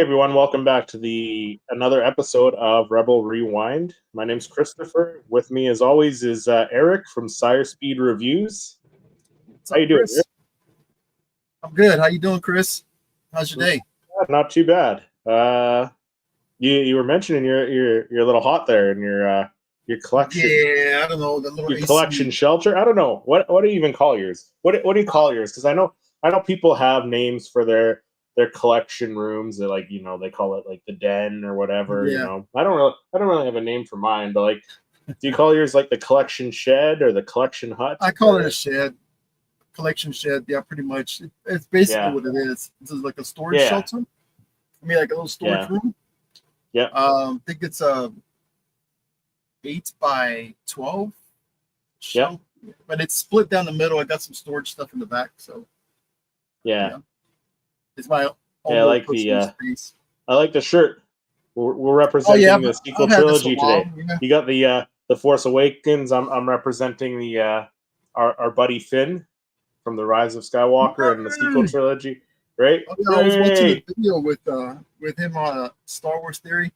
Hey everyone, welcome back to another episode of Rebel Rewind. My name's Christopher. With me, as always, is Eric from Sire Speed Reviews. What's How up, you doing? Chris? I'm good. How you doing, Chris? How's your day? Not too bad. You were mentioning you're a little hot there in your collection. Yeah, I don't know, the little Your AC. collection shelter. I don't know what do you even call yours? What do you call yours? Because I know people have names for their collection rooms. That they call it like the den or whatever. Yeah. I don't really have a name for mine, but like, do you call yours like the collection shed or the collection hut? I call it a shed, collection shed. Yeah, pretty much. It's basically Yeah. what it is. It's like a storage Yeah. shelter. I mean, like a little storage room. Yeah. I think it's 8 by 12. Yeah. But it's split down the middle. I got some storage stuff in the back, so Yeah. it's my own I like space. I like the shirt. We're representing the sequel trilogy today. Yeah. You got the Force Awakens. I'm representing the our buddy Finn from the Rise of Skywalker and the sequel trilogy, right? Oh, yeah, I was watching a video with him on Star Wars Theory.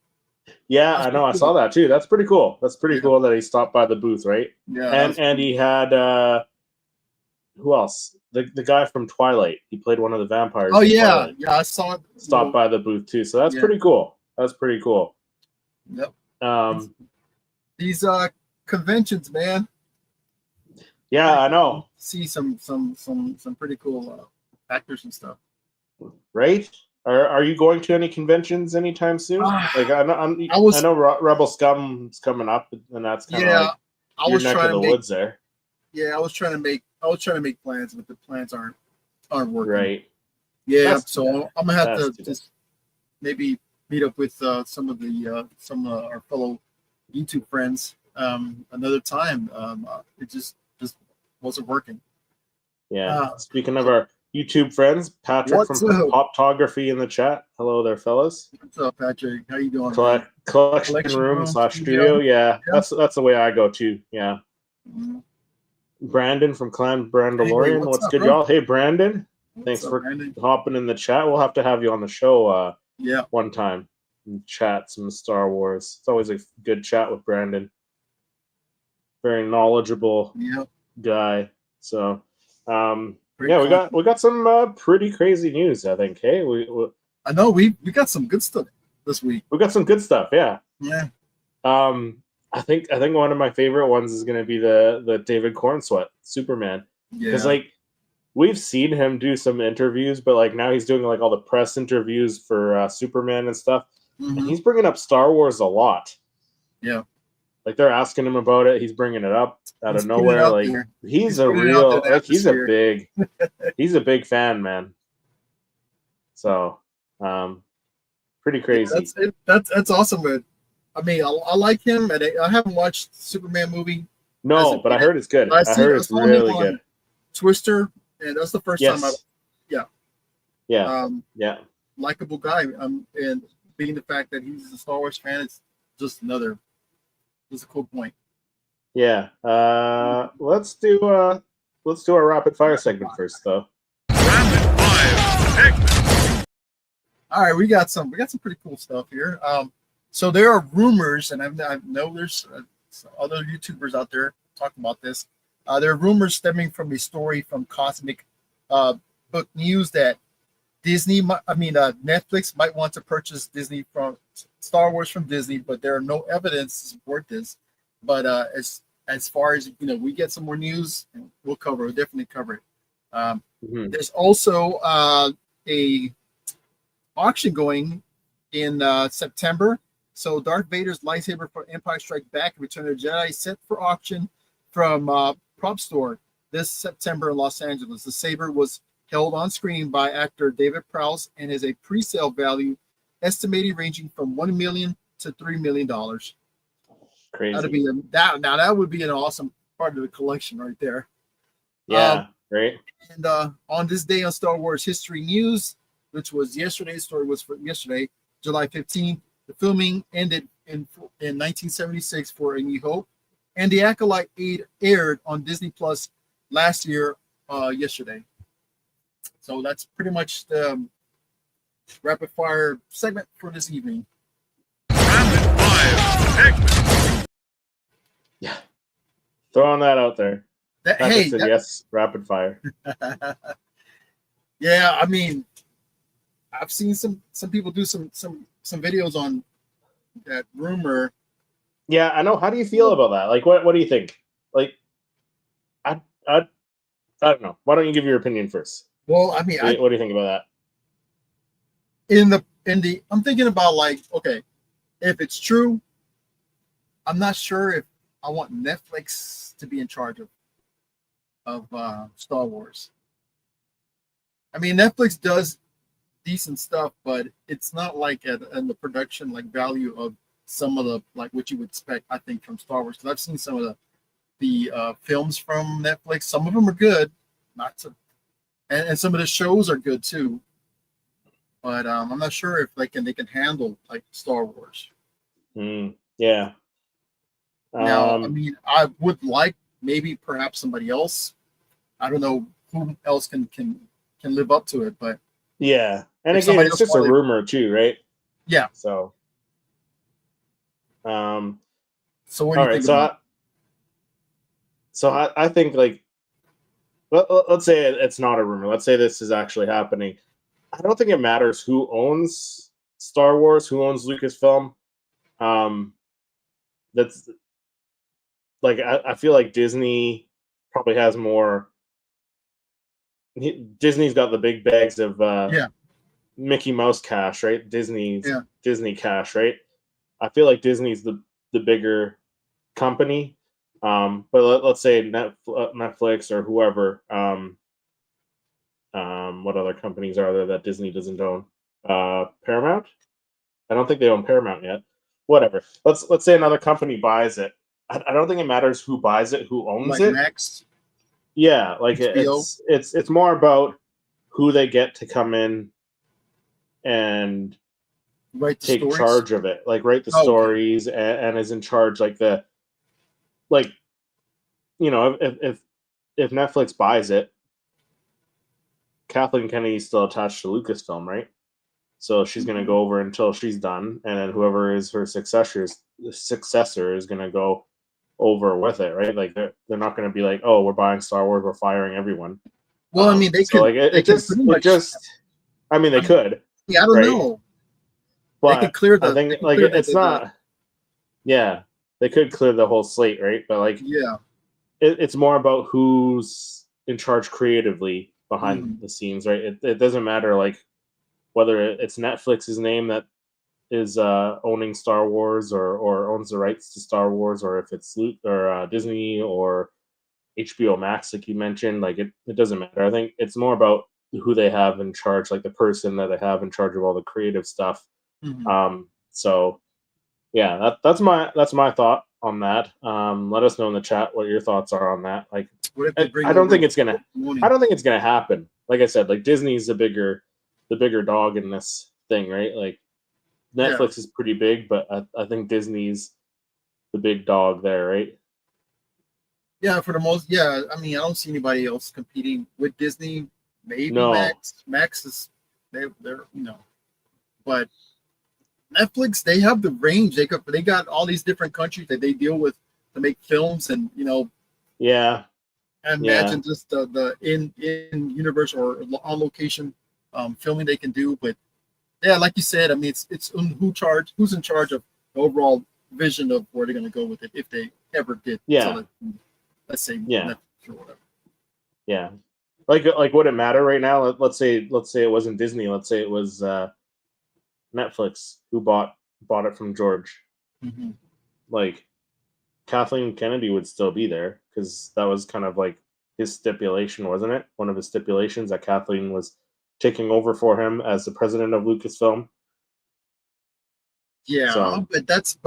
Yeah, I know. I saw that too. That's pretty cool. That's pretty cool that he stopped by the booth, right? Yeah. And he had who else? The guy from Twilight. He played one of the vampires. Oh yeah, Twilight. yeah. I saw it. Stopped by the booth too. So that's pretty cool. That's pretty cool. Yep. These conventions, man. Yeah, I know. See some pretty cool actors and stuff. Right? Are you going to any conventions anytime soon? Like I know Rebel Scum's coming up, and that's kind of like your neck of the woods there. Yeah, I was trying to make plans, but the plans aren't working. Right. Yeah, so I'm gonna have to just maybe meet up with some of our fellow YouTube friends another time. It just wasn't working. Yeah. Speaking of our YouTube friends, Patrick from Poptography in the chat. Hello there, fellas. What's up, Patrick? How you doing? Collection room / studio. Yeah, that's the way I go too. Yeah. Mm-hmm. Brandon from Clan Brandalorian. Hey, what's good, bro? Y'all? Hey, Brandon. Thanks for Brandon? hopping in the chat. We'll have to have you on the show yeah, one time and chat some Star Wars. It's always a good chat with Brandon. Very knowledgeable guy. So we got some pretty crazy news, I think. Hey, I know we got some good stuff this week. We got some good stuff, yeah. Yeah. I think one of my favorite ones is going to be the David Cornsweet Superman. Yeah. Because like we've seen him do some interviews, but like now he's doing like all the press interviews for Superman and stuff, and he's bringing up Star Wars a lot. Yeah. Like they're asking him about it, he's bringing it up out of nowhere. Like he's a big fan, man. So, pretty crazy. Yeah, that's awesome, man. I mean, I like him, and I haven't watched the Superman movie. No, but I heard it's good. I heard it's really good. Twister, and that's the first time likable guy. And being the fact that he's a Star Wars fan, it's just a cool point. Yeah. Let's do our rapid fire segment first, though. Rapid fire segment. All right, we got some pretty cool stuff here. So there are rumors, and I know there's other YouTubers out there talking about this. There are rumors stemming from a story from Cosmic Book News that Netflix might want to purchase Disney from Star Wars from Disney, but there are no evidence to support this. But as far as we get some more news, we'll definitely cover it. There's also a auction going in September. So Darth Vader's lightsaber for Empire Strikes Back, Return of the Jedi, set for auction from Prop Store this September in Los Angeles. The saber was held on screen by actor David Prowse and is a pre-sale value estimated ranging from $1 million to $3 million. Crazy. That would be an awesome part of the collection right there. Yeah, great. And on this day on Star Wars History News, which was yesterday's story, was for yesterday, July 15th. The filming ended in 1976 for A New Hope, and The Acolyte aired on Disney Plus last year, yesterday. So that's pretty much the rapid fire segment for this evening. Rapid fire segment. Yeah, throwing that out there. Hey, yes, rapid fire. Yeah, I mean, I've seen some people do some videos on that rumor. Yeah, I know. How do you feel about that? Like, what do you think? Like, I don't know. Why don't you give your opinion first? Well, I mean, what do you think about that? I'm thinking about, like, okay, if it's true, I'm not sure if I want Netflix to be in charge of Star Wars. I mean, Netflix does decent stuff, but it's not like in the production like value of some of the, like, what you would expect, I think, from Star Wars. Because I've seen some of the films from Netflix. Some of them are good, and some of the shows are good too. But I'm not sure if they can handle like Star Wars. Yeah. Now, I mean, I would like maybe perhaps somebody else. I don't know who else can live up to it, but yeah. And again, it's just a rumor too, right? Yeah. So, so what do you think about? So I think, like, let's say it's not a rumor. Let's say this is actually happening. I don't think it matters who owns Star Wars, who owns Lucasfilm. That's like, I feel like Disney probably has more. Disney's got the big bags of Mickey Mouse cash, right? Disney cash, right? I feel like Disney's the bigger company. But let's say Netflix or whoever. What other companies are there that Disney doesn't own? Paramount? I don't think they own Paramount yet. Whatever. Let's say another company buys it. I don't think it matters who buys it, who owns it. Max? Yeah, like it's more about who they get to come in and take charge of it, like write the stories and is in charge, like if Netflix buys it, Kathleen Kennedy's still attached to Lucasfilm, right? So she's going to go over until she's done, and then whoever is her successor is going to go over with it, right? Like they're not going to be like, oh, we're buying Star Wars, we're firing everyone. Well, I mean, they could. Like I mean, they could. Yeah, I don't know. But they could clear the. I think like it's not. Yeah, they could clear the whole slate, right? But like, yeah, it's more about who's in charge creatively behind the scenes, right? It doesn't matter like whether it's Netflix's name that is owning Star Wars or owns the rights to Star Wars, or if it's Disney or HBO Max, like you mentioned. Like it doesn't matter. I think it's more about who they have in charge, like the person that they have in charge of all the creative stuff. So yeah, that's my thought on that. Let us know in the chat what your thoughts are on that. Like, I don't think it's gonna happen. Like I said, like Disney's the bigger dog in this thing, right? Like Netflix is pretty big, but I think Disney's the big dog there, right? Yeah, for the most. Yeah, I mean, I don't see anybody else competing with Disney. Maybe Max is they're but Netflix, they have the range. They got all these different countries that they deal with to make films, and imagine just the in universe or on location filming they can do. But yeah, like you said, I mean, it's who's in charge of the overall vision of where they're going to go with it if they ever did. Let's say Netflix or whatever. Yeah, like would it matter right now? Let's say it wasn't Disney. Let's say it was Netflix who bought it from George. Like Kathleen Kennedy would still be there because that was kind of like his stipulation, wasn't it? One of his stipulations that Kathleen was taking over for him as the president of Lucasfilm. Yeah, but that's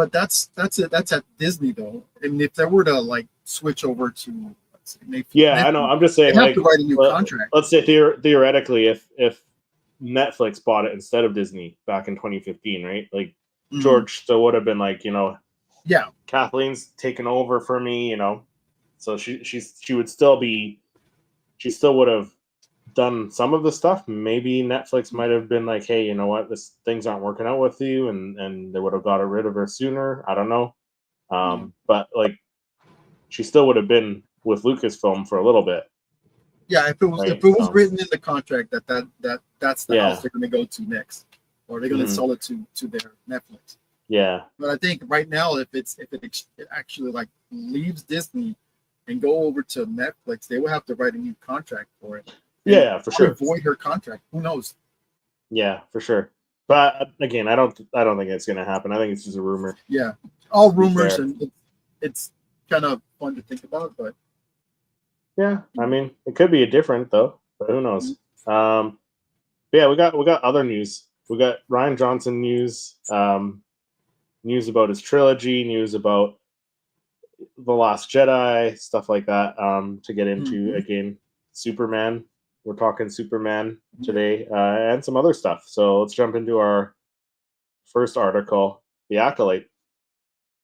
it. That's at Disney though. I mean, if they were to like switch over to, I know. I'm just saying, they have to write a new contract. Let's say theoretically, if Netflix bought it instead of Disney back in 2015, right? Like George still would have been like, Kathleen's taken over for me, so she would still be, she still would have done some of the stuff, maybe Netflix might have been like, hey, you know what, things aren't working out with you, and they would have got rid of her sooner. I don't know. But like, she still would have been with Lucasfilm for a little bit. Yeah, if it was written in the contract that's the house they're going to go to next, or they're going to sell it to their Netflix. Yeah. But I think right now, if it actually like leaves Disney and go over to Netflix, they will have to write a new contract for it. Yeah, for sure. Void her contract. Who knows? Yeah, for sure. But again, I don't think it's going to happen. I think it's just a rumor. Yeah, all rumors, and it's kind of fun to think about, but yeah, I mean, it could be a different though, but who knows? Yeah, we got other news. We got Rian Johnson news, news about his trilogy, news about The Last Jedi, stuff like that. To get into again, Superman. We're talking Superman today, and some other stuff. So let's jump into our first article, The Acolyte.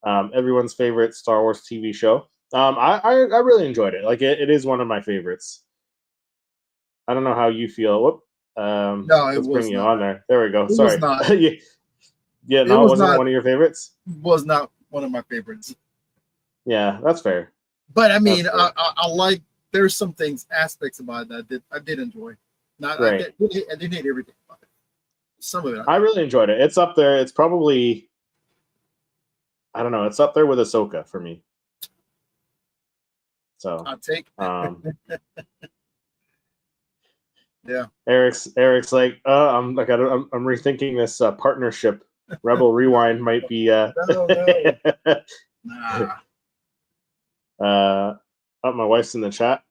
Everyone's favorite Star Wars TV show. I really enjoyed it. Like it is one of my favorites. I don't know how you feel. Whoop. No, let's bring you on there. There we go. Sorry. Yeah, no, it wasn't one of your favorites. Was not one of my favorites. Yeah, that's fair. But I mean, I like. There's some aspects about it that I did enjoy. Not right. I didn't hate everything about it. Some of it. I really enjoyed it. It's up there. It's probably, I don't know. It's up there with Ahsoka for me. So I'll take. Yeah. Eric's like, I'm rethinking this partnership. Rebel Rewind might be. Nah. My wife's in the chat.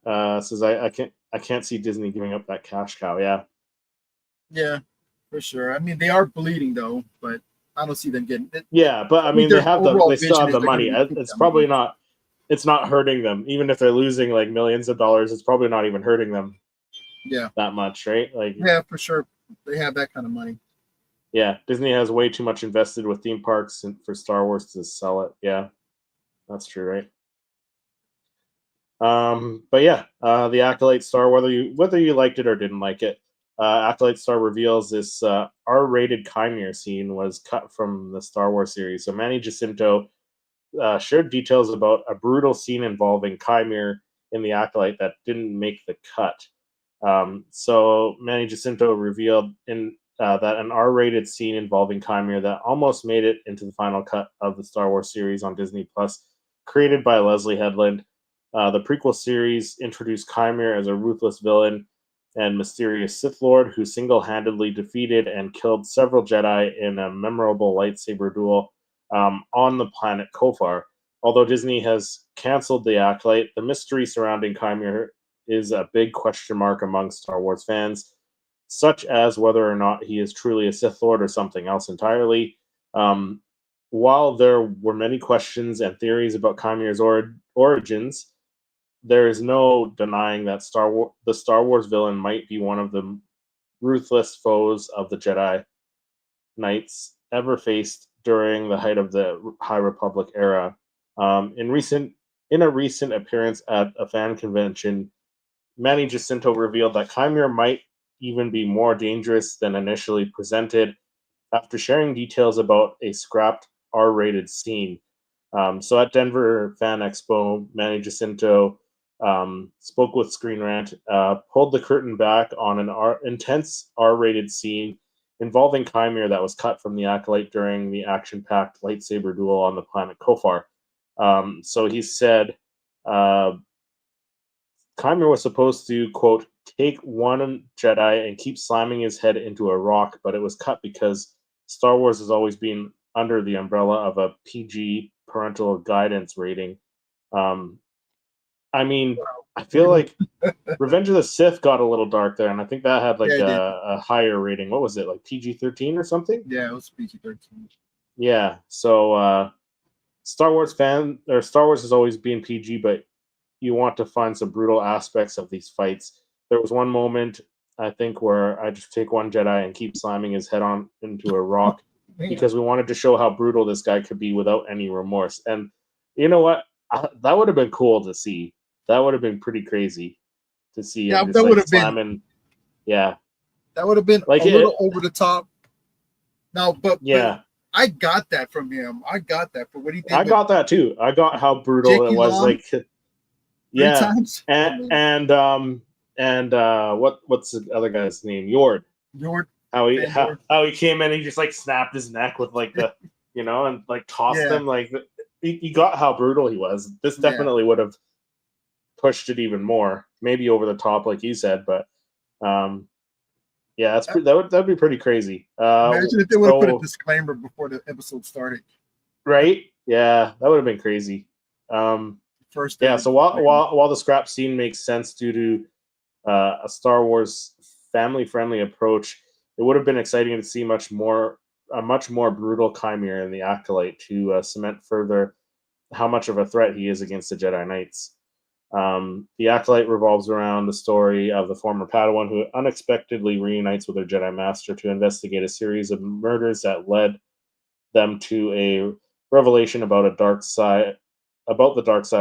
Says I can't see Disney giving up that cash cow. Yeah. Yeah, for sure. I mean, they are bleeding though, but I don't see them getting it. Yeah, but I mean, they still have the money. It's probably not. It's not hurting them, even if they're losing like millions of dollars. It's probably not even hurting them. Yeah. That much, right? Like. Yeah, for sure. They have that kind of money. Yeah, Disney has way too much invested with theme parks and for Star Wars to sell it. Yeah, that's true, right? But yeah, the Acolyte Star, whether you liked it or didn't like it, Acolyte Star reveals this R-rated Chimere scene was cut from the Star Wars series. So Manny Jacinto shared details about a brutal scene involving Chimere in the Acolyte that didn't make the cut. So Manny Jacinto revealed that an R-rated scene involving Chimere that almost made it into the final cut of the Star Wars series on Disney Plus, created by Leslie Headland. The prequel series introduced Chimere as a ruthless villain and mysterious Sith Lord who single-handedly defeated and killed several Jedi in a memorable lightsaber duel on the planet Kofar. Although Disney has canceled the Acolyte, the mystery surrounding Chimere is a big question mark among Star Wars fans, such as whether or not he is truly a Sith Lord or something else entirely. While there were many questions and theories about Chimere's origins, there is no denying that the Star Wars villain might be one of the ruthless foes of the Jedi Knights ever faced during the height of the High Republic era. In a recent appearance at a fan convention, Manny Jacinto revealed that Chimere might even be more dangerous than initially presented after sharing details about a scrapped R-rated scene. So at Denver Fan Expo, Manny Jacinto spoke with Screen Rant, pulled the curtain back on an intense R-rated scene involving Chimere that was cut from the Acolyte during the action-packed lightsaber duel on the planet Kofar. So he said Chimere was supposed to, quote, take one Jedi and keep slamming his head into a rock, but it was cut because Star Wars has always been under the umbrella of a PG parental guidance rating. I mean, I feel like Revenge of the Sith got a little dark there, and I think that had like a higher rating. What was it, like PG-13 or something? Yeah, it was PG-13. Yeah, so Star Wars has always been PG, but you want to find some brutal aspects of these fights. There was one moment, I think, where I just take one Jedi and keep slamming his head into a rock because we wanted to show how brutal this guy could be without any remorse. And you know what? That would have been cool to see. That would have been pretty crazy to see him just like slamming Yeah. That would have been Like a little over the top. No, but I got that from him. I got that for what he did. I got that too. I got how brutal Jackie it was. Long, like, yeah, times. and what's the other guy's name? Yord. How he came in, and he just like snapped his neck with like the and like tossed him. Like, you got how brutal he was. This definitely would have pushed it even more, maybe over the top, like you said. But yeah, that'd be pretty crazy. Imagine if they would have put a disclaimer before the episode started. Right? Yeah, that would have been crazy. First, so while the scrap scene makes sense due to a Star Wars family-friendly approach, it would have been exciting to see a much more brutal Chimera in the Acolyte to cement further how much of a threat he is against the Jedi Knights. The Acolyte revolves around the story of the former Padawan who unexpectedly reunites with her Jedi Master to investigate a series of murders that led them to a revelation about the dark side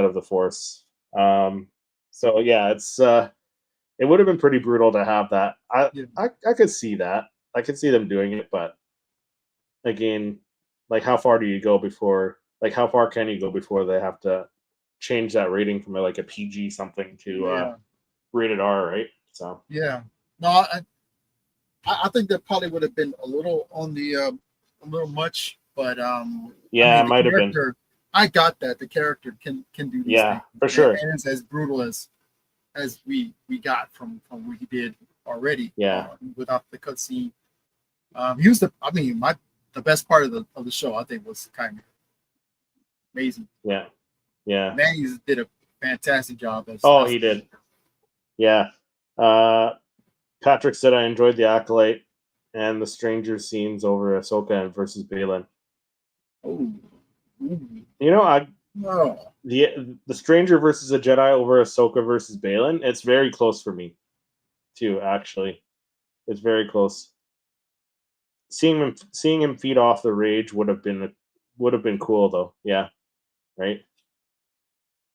of the Force. So yeah, it's it would have been pretty brutal to have that. I could see that. I could see them doing it, but again, like, how far do you go before? Like, how far can you go before they have to change that rating from like a PG something to rated R, right? So no, I think that probably would have been a little on the a little much, but it might have been. I got that the character can do these things. For sure, and it's as brutal as we got from what he did already. Without the cutscene, he was the best part of the show. I think was kind of amazing. Yeah. Manny did a fantastic job. He did. Yeah. Patrick said, I enjoyed the Acolyte and the stranger scenes over Ahsoka and versus Balin. The stranger versus a Jedi over Ahsoka versus Balin, it's very close for me, too, actually. It's very close. Seeing him feed off the rage would have been cool, though. Yeah. Right?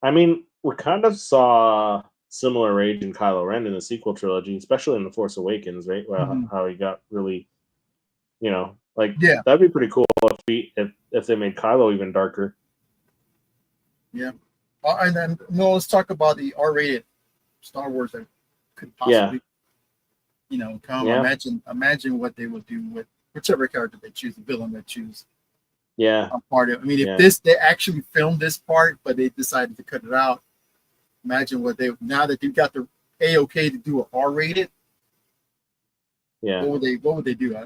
I mean, we kind of saw similar rage in Kylo Ren in the sequel trilogy, especially in The Force Awakens, right? How he got really, that'd be pretty cool if they made Kylo even darker. Yeah. And then let's talk about the R-rated Star Wars that could possibly, come. Imagine what they would do with whichever character they choose, the villain they choose. Yeah. Part of it. I mean, if they actually filmed this part, but they decided to cut it out, imagine now that they've got the A-OK to do an R-rated. Yeah. What would they do?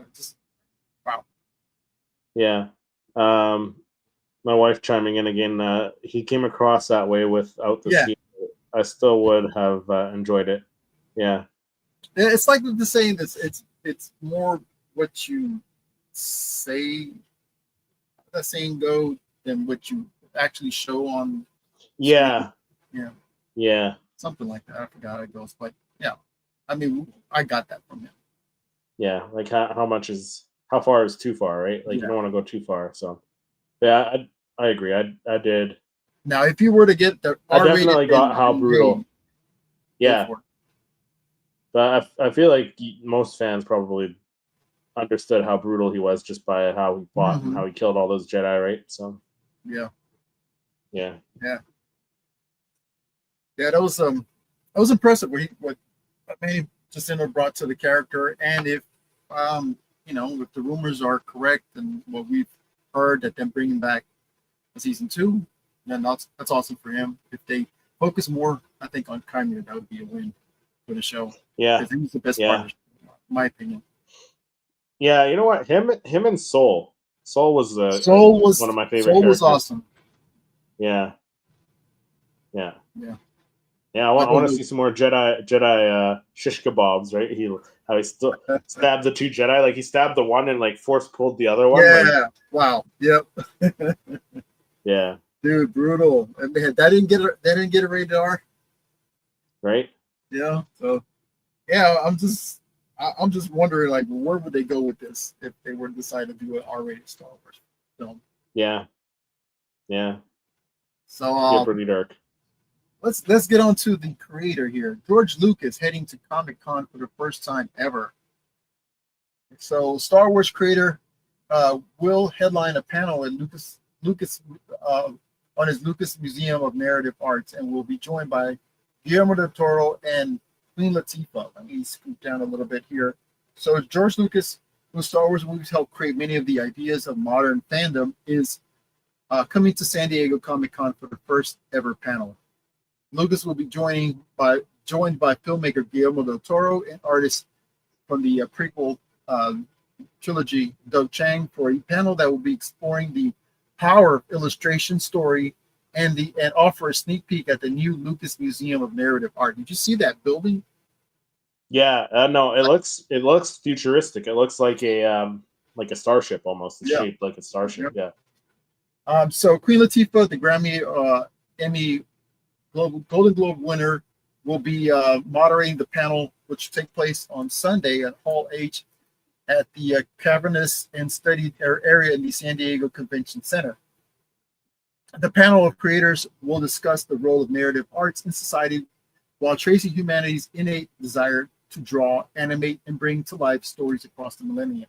Wow. Yeah. My wife chiming in again. He came across that way without the scene. I still would have enjoyed it. Yeah. It's like the saying it's more what you say. That saying go than what you actually show on. Yeah. Something like that. I forgot how it goes, but I mean, I got that from him. Yeah, like how far is too far, right? Like you don't want to go too far. So yeah, I agree. I did. Now, if you were to get the I definitely got how brutal. Yeah, but I feel like most fans probably understood how brutal he was just by how he fought and how he killed all those Jedi, right? So yeah, that was impressive. What Manny Jacinto brought to the character, and if if the rumors are correct and what we've heard that them bringing back season 2, then that's awesome for him. If they focus more, I think, on Chimera, that would be a win for the show. Yeah, because he was the best part of the show, in my opinion. Yeah, you know what? Him and Soul was one of my favorite. Soul was awesome. Yeah. I want to see some more Jedi shish kebabs, right? How he still stabbed the 2 Jedi, like he stabbed the one and like force pulled the other one. Yeah. Wow. Yep. Yeah. Dude, brutal. And that didn't get a rated R. Right. Yeah. So, yeah, I'm just wondering, like, where would they go with this if they were to decide to do an R-rated Star Wars film? Yeah. So pretty dark. let's get on to the creator here. George Lucas heading to Comic-Con for the first time ever. So Star Wars creator will headline a panel at Lucas on his Lucas Museum of Narrative Arts, and will be joined by Guillermo del Toro and Queen Latifah. Let me scoot down a little bit here. So George Lucas, whose Star Wars movies helped create many of the ideas of modern fandom, is coming to San Diego Comic-Con for the first ever panel. Lucas will be joined by filmmaker Guillermo del Toro and artists from the prequel trilogy, Doug Chang, for a panel that will be exploring the power of illustration, story, and offer a sneak peek at the new Lucas Museum of Narrative Art. Did you see that building? Yeah, no, it looks futuristic. It looks like a starship almost. It's shaped like a starship. Yeah. So Queen Latifah, the Grammy, Emmy, Golden Globe winner, will be moderating the panel, which will take place on Sunday at Hall H at the Cavernous and Studied area in the San Diego Convention Center. The panel of creators will discuss the role of narrative arts in society while tracing humanity's innate desire to draw, animate, and bring to life stories across the millennia.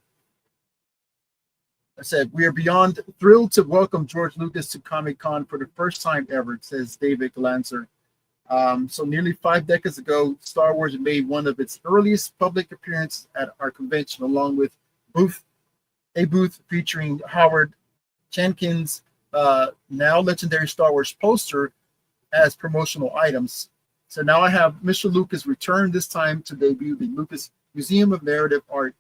I said, we are beyond thrilled to welcome George Lucas to Comic-Con for the first time ever, says David Glanzer. So nearly 5 decades ago, Star Wars made one of its earliest public appearances at our convention, along with a booth featuring Howard Jenkins' now legendary Star Wars poster as promotional items. So now I have Mr. Lucas return, this time to debut the Lucas Museum of Narrative Art.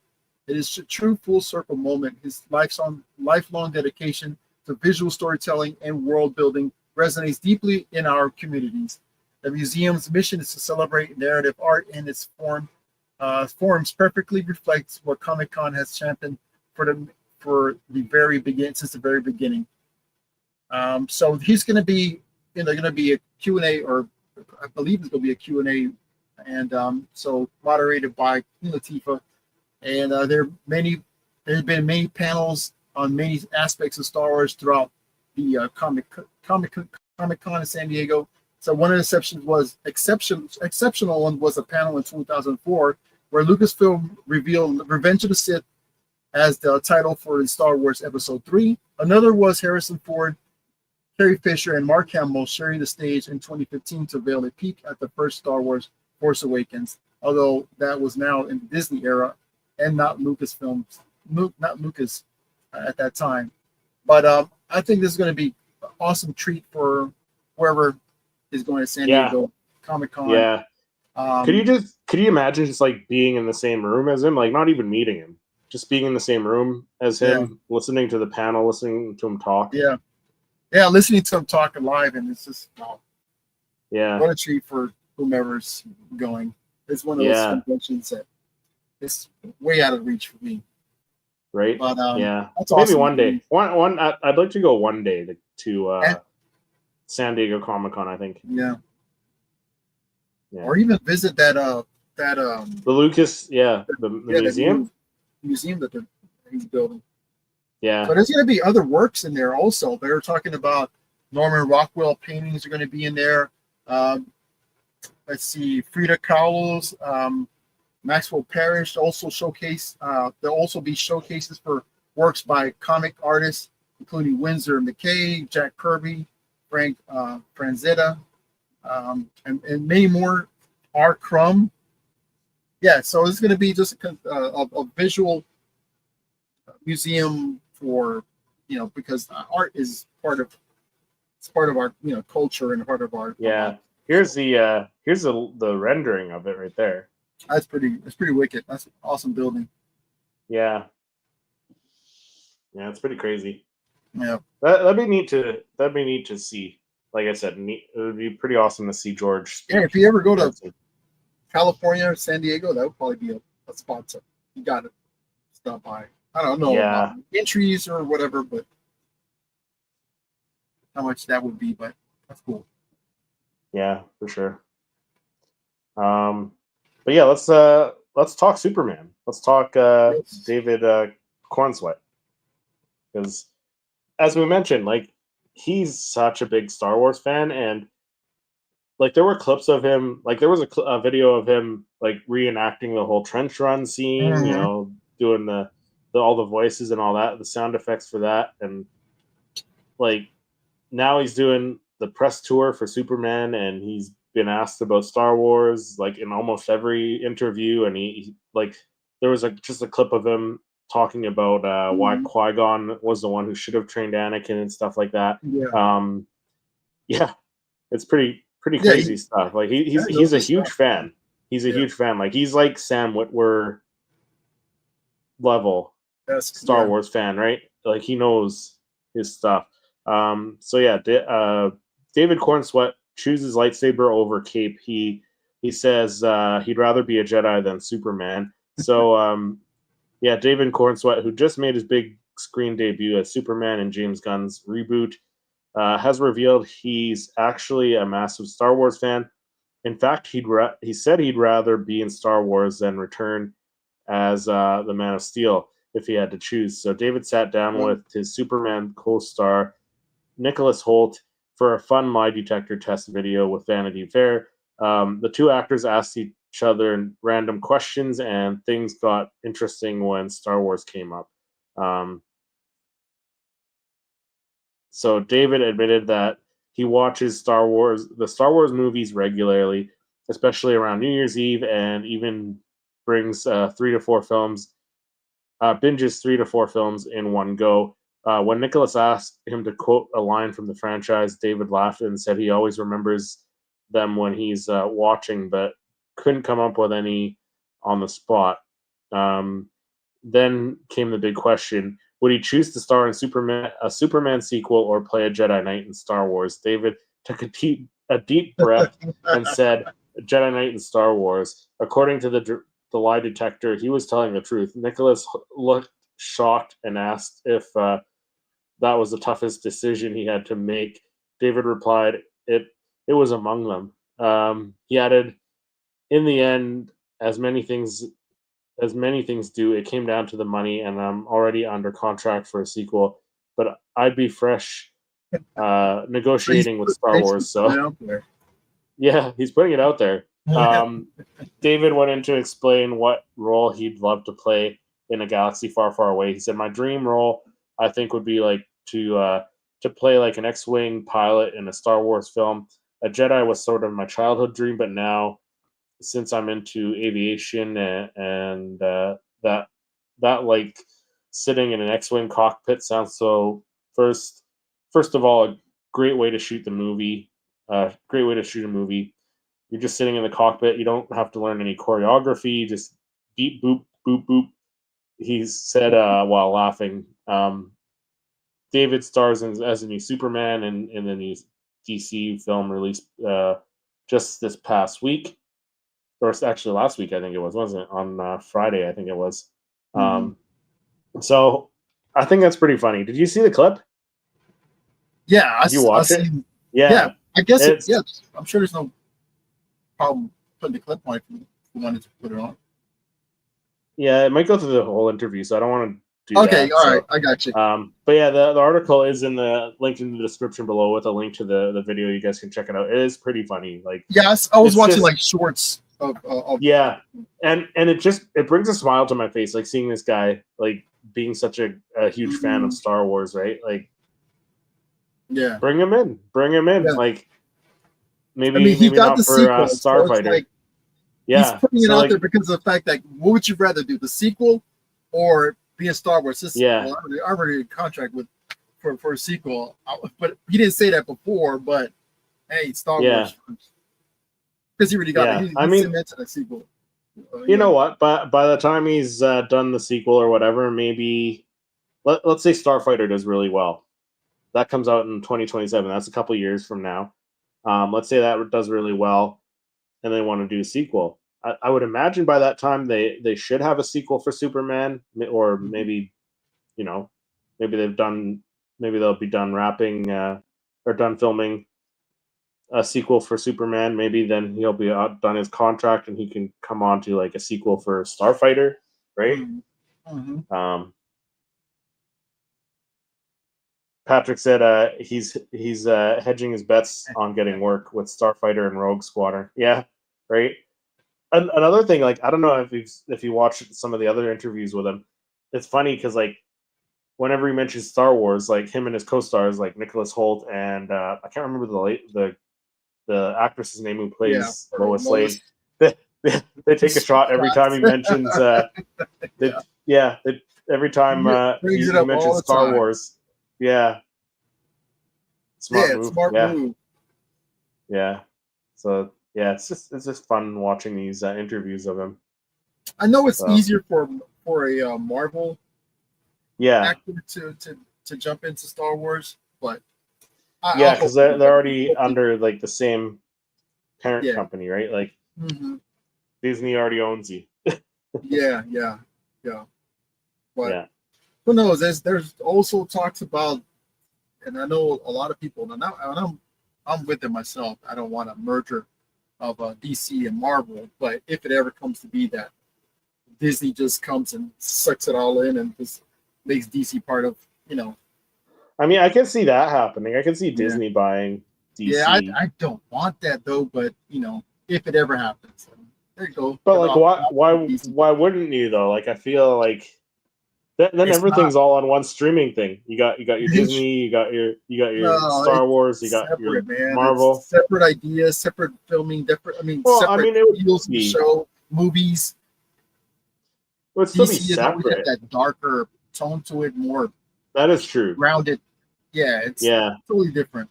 It is a true full circle moment. His lifelong dedication to visual storytelling and world building resonates deeply in our communities. The museum's mission is to celebrate narrative art, and its forms perfectly reflects what Comic-Con has championed since the very beginning. So he's going to be, going to be a Q&A, or I believe it's going to be a Q&A, and so moderated by Queen Latifah. And there have been many panels on many aspects of Star Wars throughout the Comic-Con in San Diego. So one of the exceptional one was a panel in 2004 where Lucasfilm revealed Revenge of the Sith as the title for the Star Wars Episode 3. Another was Harrison Ford, Carrie Fisher, and Mark Hamill sharing the stage in 2015 to veil a peek at the first Star Wars Force Awakens, although that was now in the Disney era and not Lucas at that time. But I think this is going to be an awesome treat for whoever is going to San Diego Comic-Con. Yeah. Could you imagine just like being in the same room as him, like not even meeting him, just being in the same room as him, listening to the panel, listening to him talk? Yeah, listening to him talk live, and it's just what a treat for whomever's going. It's one of those conventions that is way out of reach for me. Right. But that's maybe awesome. one day. I'd like to go one day to San Diego Comic-Con, I think. Yeah. Or even visit the Lucas, the museum. The museum that he's building. Yeah. So there's going to be other works in there also. They were talking about Norman Rockwell paintings are going to be in there. Let's see, Frida Kahlo's, Maxwell Parrish also showcase. There'll also be showcases for works by comic artists, including Winsor McKay, Jack Kirby, Frank Franzetta, and many more. R. Crumb. Yeah, so it's going to be just a visual museum for, because art is part of our culture and part of our Here's the rendering of it right there. That's pretty wicked. That's an awesome building. Yeah, it's pretty crazy. Yeah, that'd be neat to see. Like I said, it would be pretty awesome to see George. Yeah, if you ever go to California or San Diego, that would probably be a spot to you got to stop by. I don't know about entries or whatever, but how much that would be, but that's cool. Yeah, for sure. But yeah, let's talk Superman. Let's talk David Cornsweet, because as we mentioned, like he's such a big Star Wars fan, and like there were clips of him, like there was a video of him like reenacting the whole trench run scene, you know, doing the all the voices and all that, the sound effects for that, and like now he's doing the press tour for Superman, and he's been asked about Star Wars like in almost every interview, and he like there was just a clip of him talking about why Qui-Gon was the one who should have trained Anakin and stuff like that. Yeah, it's pretty crazy stuff. Like he's a huge fan. He's a huge fan. Like he's like Sam Witwer level Star Wars fan, right? Like he knows his stuff. So yeah, David Cornsweet chooses lightsaber over cape. He says he'd rather be a Jedi than Superman. So yeah, David Cornsweet, who just made his big screen debut as Superman in James Gunn's reboot, has revealed he's actually a massive Star Wars fan. In fact, he said he'd rather be in Star Wars than return as the Man of Steel if he had to choose. So David sat down with his Superman co-star Nicholas Hoult for a fun lie detector test video with Vanity Fair. The two actors asked each other random questions, and things got interesting when Star Wars came up. So David admitted that he watches the Star Wars movies regularly, especially around New Year's Eve, and even brings 3 to 4 films, binges 3 to 4 films in one go. When Nicholas asked him to quote a line from the franchise, David laughed and said he always remembers them when he's watching, but couldn't come up with any on the spot. Then came the big question: would he choose to star in a Superman sequel or play a Jedi Knight in Star Wars? David took a deep breath and said, Jedi Knight in Star Wars. According to the lie detector, he was telling the truth. Nicholas looked shocked and asked if that was the toughest decision he had to make. David replied, it was among them. He added, in the end, as many things do, it came down to the money, and I'm already under contract for a sequel, but I'd be fresh negotiating with Star Wars. So yeah, he's putting it out there. David went in to explain what role he'd love to play in a galaxy far, far away. He said, my dream role, I think, would be like to play like an X-Wing pilot in a Star Wars film. A Jedi was sort of my childhood dream, but now, since I'm into aviation and that like sitting in an X-Wing cockpit sounds so first of all a great way to shoot the movie. Great way to shoot a movie. You're just sitting in the cockpit. You don't have to learn any choreography. Just beep boop boop boop. He said while laughing. David stars as a new Superman in the new DC film released just this past week. Or actually last week, I think it was, wasn't it? On Friday, I think it was. So I think that's pretty funny. Did you see the clip? Yeah, Did you watch it? Yeah, I guess yes. I'm sure there's no problem putting the clip on if you wanted to put it on. Yeah, it might go through the whole interview, so I don't want to do that. Okay, all right, I got you. But yeah, the article is in the link in the description below with a link to the video. You guys can check it out. It is pretty funny. Like, yeah, I was watching like shorts of yeah, and it brings a smile to my face, like seeing this guy like being such a huge fan of Star Wars, right? Like, yeah, bring him in. Yeah. Like, maybe he got not the for sequel, Starfighter. So like, yeah, he's putting it out there because of the fact that what would you rather do, the sequel or be a Star Wars? Well, I already in contract with for a sequel, but he didn't say that before. But hey, Star Wars, because he already got it. He cemented a sequel. You know what? But by the time he's done the sequel or whatever, maybe let's say Starfighter does really well. That comes out in 2027. That's a couple years from now. Let's say that does really well, and they want to do a sequel. I would imagine by that time they should have a sequel for Superman, or maybe, maybe they'll be done wrapping or done filming a sequel for Superman. Maybe then he'll be done his contract and he can come on to like a sequel for Starfighter, right? Patrick said he's hedging his bets on getting work with Starfighter and Rogue Squadron. Yeah, right. Another thing, like I don't know if you watched some of the other interviews with him, it's funny because like whenever he mentions Star Wars, like him and his co-stars like Nicholas Hoult and I can't remember the actress's name who plays Lois Lane. They take a shot every time he mentions. Every time he mentions Star Wars. Yeah. Smart move. Yeah. So yeah, it's just fun watching these interviews of him. I know it's easier for a Marvel actor to jump into Star Wars, but because they're already under like the same parent company, right? Like Disney already owns you. yeah. But who knows? There's also talks about, and I know a lot of people, and I'm with it myself. I don't want a merger of DC and Marvel, but if it ever comes to be that, Disney just comes and sucks it all in and just makes DC part of, I mean, I can see that happening. I can see Disney buying DC. Yeah, I don't want that though, but if it ever happens, there you go. But like, why wouldn't you though? Like, I feel like then everything's all on one streaming thing. You got your Disney, you got your Star Wars, you got separate, your Marvel. It's separate ideas, separate filming, different. Separate deals, show movies. It would still be DC separate. Always had that darker tone to it, more. That is true. Grounded. Yeah, it's totally different.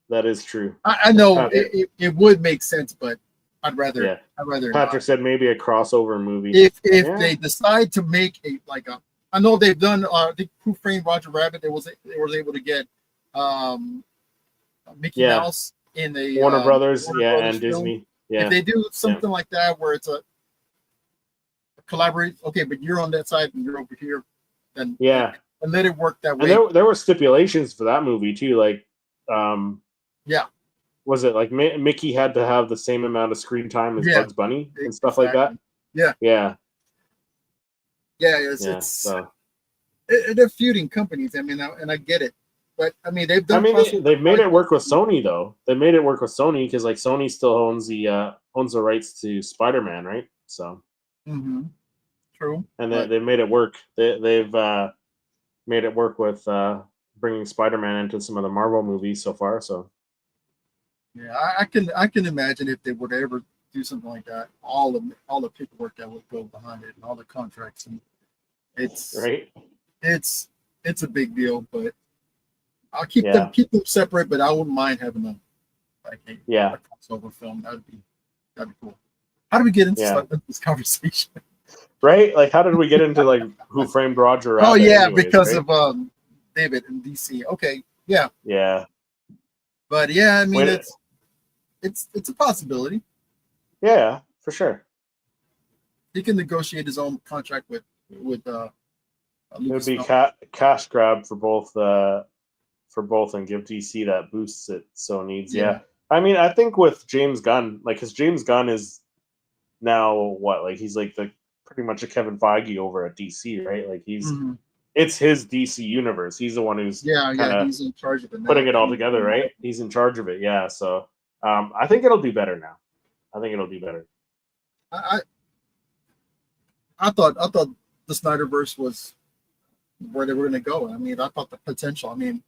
That is true. I know it would make sense, but I'd rather. Patrick said maybe a crossover movie. If they decide to make I know they've done. Who Framed Roger Rabbit? They was able to get Mickey Mouse in the Warner Brothers, and film. Disney. Yeah. If they do something like that, where it's a collaborate, okay, but you're on that side and you're over here, then and let it work that way. And there were stipulations for that movie too, like was it like Mickey had to have the same amount of screen time as Bugs Bunny and stuff like that? They're feuding companies. I mean, and I get it, but I mean they've done. They've made it work with Sony though. They made it work with Sony because like Sony still owns the rights to Spider-Man, right? So. True. And they made it work. They've made it work with bringing Spider-Man into some of the Marvel movies so far. So. Yeah, I can imagine if they would ever do something like that, all the paperwork that would go behind it and all the contracts, and it's a big deal. But I'll keep them separate. But I wouldn't mind having them a crossover film. That'd be cool. How do we get into this conversation? Right? Like, how did we get into like Who Framed Roger Rabbit? Oh yeah, because of David and DC. Okay, yeah. Yeah. But yeah, I mean it's a possibility. Yeah, for sure. He can negotiate his own contract with it would be cash grab for both and give DC that boosts it so it needs. Yeah. I mean, I think with James Gunn, like, because James Gunn is now he's like pretty much a Kevin Feige over at DC, right? Like he's it's his DC universe. He's the one who's he's in charge of it now. Putting it all together, right? He's in charge of it, yeah. So I think it'll do better now. I thought the Snyderverse was where they were going to go. I mean, I thought the potential. I mean,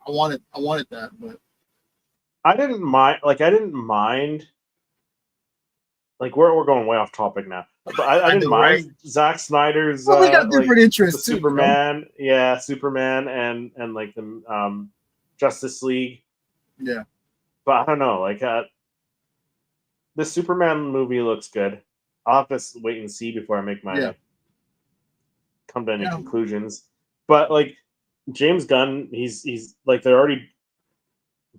I wanted that, but I didn't mind. Like we're going way off topic now, but I didn't mind Zack Snyder's. Well, we got different interests too. Superman, Superman, and like the Justice League. Yeah, but I don't know. Like the Superman movie looks good. I'll have to wait and see before I make my come to any conclusions. But like James Gunn, he's like they're already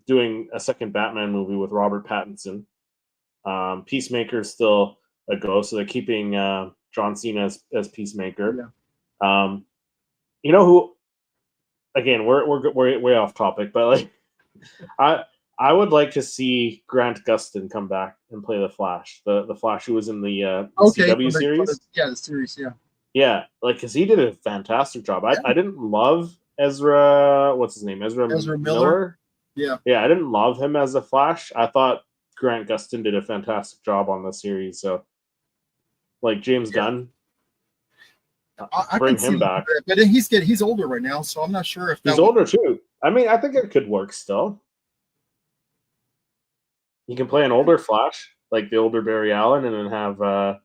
doing a second Batman movie with Robert Pattinson. Peacemaker's still a go, so they're keeping John Cena as Peacemaker. Yeah. You know who? Again, we're way off topic, but like, I would like to see Grant Gustin come back and play the Flash. The Flash who was in the CW series. The series, Yeah, like because he did a fantastic job. I didn't love Ezra, what's his name? Ezra Miller. Miller. Yeah. I didn't love him as the Flash. I thought Grant Gustin did a fantastic job on the series. So, like James Gunn, I bring can see him back. but he's older right now, so I'm not sure if He's older too. I mean, I think it could work still. You can play an older Flash, like the older Barry Allen, and then have, I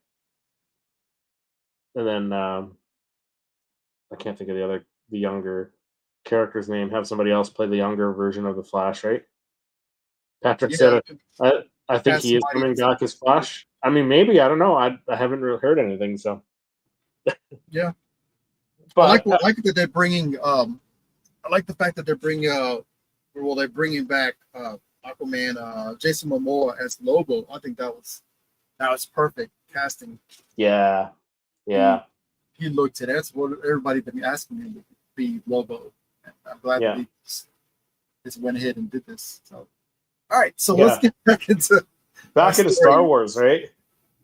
can't think of the younger character's name. Have somebody else play the younger version of the Flash, right? Patrick said it. I think he is coming back as Flash. I mean, maybe, I don't know. I haven't really heard anything, so. Yeah. But I like that they're bringing. I like the fact that they're bringing. They're bringing back Aquaman, Jason Momoa as Lobo. I think that was perfect casting. Yeah. He looked at it. That's what everybody been asking him to be Lobo. I'm glad that he just went ahead and did this. So, all right. So let's get back into Star Wars, right?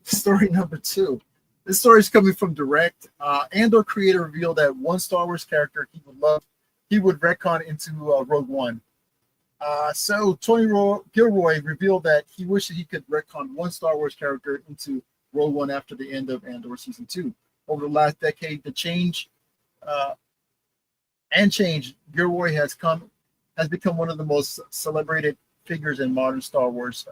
Story number 2. This story is coming from Direct. Andor creator revealed that one Star Wars character he would retcon into Rogue One. So Tony Gilroy revealed that he wished that he could retcon one Star Wars character into Rogue One after the end of Andor Season 2. Over the last decade, Gilroy has become one of the most celebrated figures in modern Star Wars.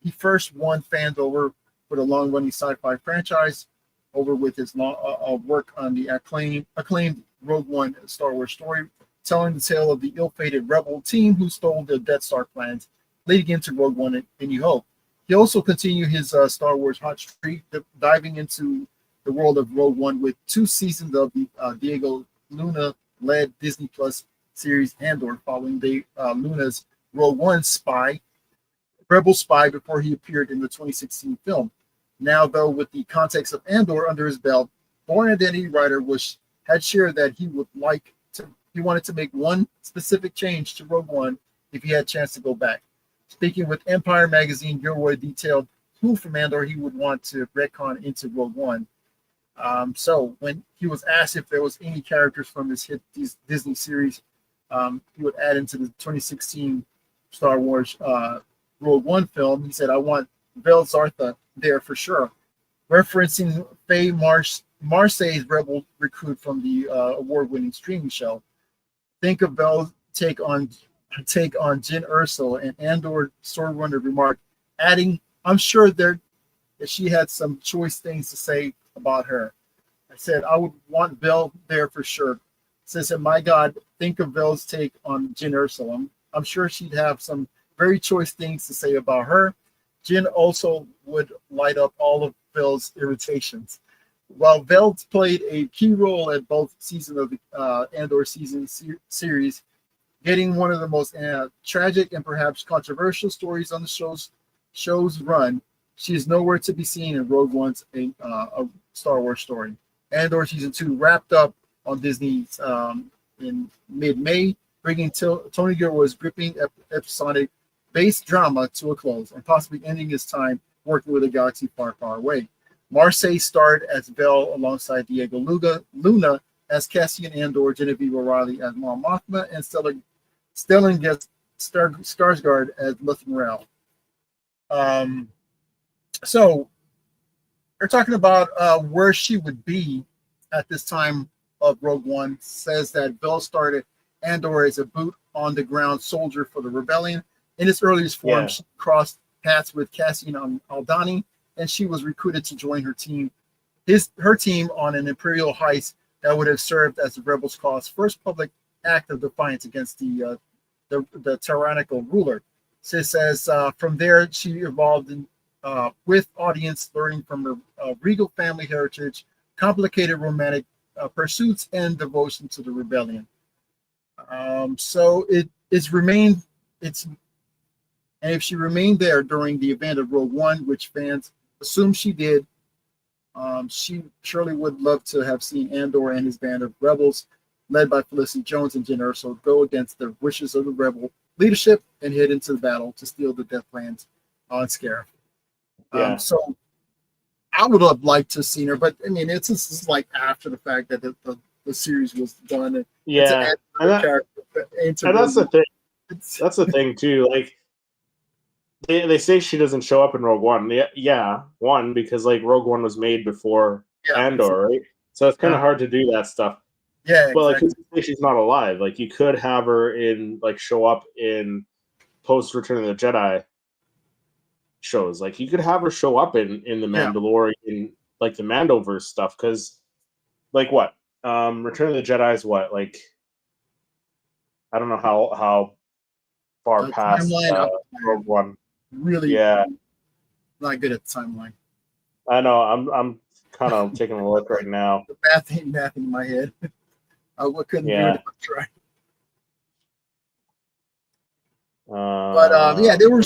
He first won fans over with a long-running sci-fi franchise, over with his work on the acclaimed Rogue One Star Wars story, telling the tale of the ill-fated rebel team who stole the Death Star plans, leading into Rogue One and New Hope. He also continued his Star Wars hot streak, diving into the world of Rogue One with 2 seasons of the Diego Luna-led Disney Plus series Andor, following Luna's Rogue One rebel spy before he appeared in the 2016 film. Now, though, with the context of Andor under his belt, Born Identity writer had shared that he wanted to make one specific change to Rogue One if he had a chance to go back. Speaking with Empire magazine, Gilroy detailed who from Andor he would want to retcon into Rogue One. So when he was asked if there was any characters from this hit Disney series he would add into the 2016 Star Wars Rogue One film, he said, "I want Vel Zartha there for sure," referencing Faye Marseille's rebel recruit from the award-winning streaming show. Think of Vel's take on Jyn Erso, and Andor Swordrunner remarked, adding, "I'm sure that she had some choice things to say about her." I said, "I would want Vel there for sure." Says, "My God, think of Vel's take on Jyn Erso. I'm sure she'd have some very choice things to say about her. Jyn also would light up all of Vel's irritations." While Vel played a key role at both seasons of the Andor series, getting one of the most tragic and perhaps controversial stories on the show's run, she is nowhere to be seen in Rogue One's a Star Wars story. Andor Season 2 wrapped up on Disney in mid-May, bringing Tony Gilroy's gripping episodic base drama to a close and possibly ending his time working with a galaxy far, far away. Marseille starred as Vel alongside Diego Luna as Cassian Andor, Genevieve O'Reilly as Mon Mothma, and Stellan Skarsgård as Luthen Rael. So they're talking about where she would be at this time of Rogue One. Says that Vel started Andor as a boot-on-the-ground soldier for the rebellion. In its earliest form, she crossed paths with Cassian Aldhani, and she was recruited to join her team on an Imperial heist that would have served as the rebels' cause first public act of defiance against the tyrannical ruler. Sis says from there she evolved with audience learning from her regal family heritage, complicated romantic pursuits, and devotion to the rebellion. So and if she remained there during the event of Rogue One, which fans assume she did, she surely would love to have seen Andor and his band of rebels, led by Felicity Jones and Jyn Erso, go against the wishes of the rebel leadership and head into the battle to steal the Death Lands on Scarif. So I would have liked to have seen her, but I mean, this is like after the fact that the series was done. Yeah, and that's the thing. That's the thing too. Like they say she doesn't show up in Rogue One. Yeah, one because like Rogue One was made before Andor, right? So it's kind of hard to do that stuff. Yeah, but like she's not alive. Like you could have her in like show up in post Return of the Jedi shows. Like you could have her show up in the Mandalorian, like the Mandoverse stuff, because like what Return of the Jedi is what, like I don't know how far past Rogue One. Really, not good at the timeline. I know. I'm kind of taking a look right now. The math ain't mathing in my head. I couldn't do it if I tried. But there were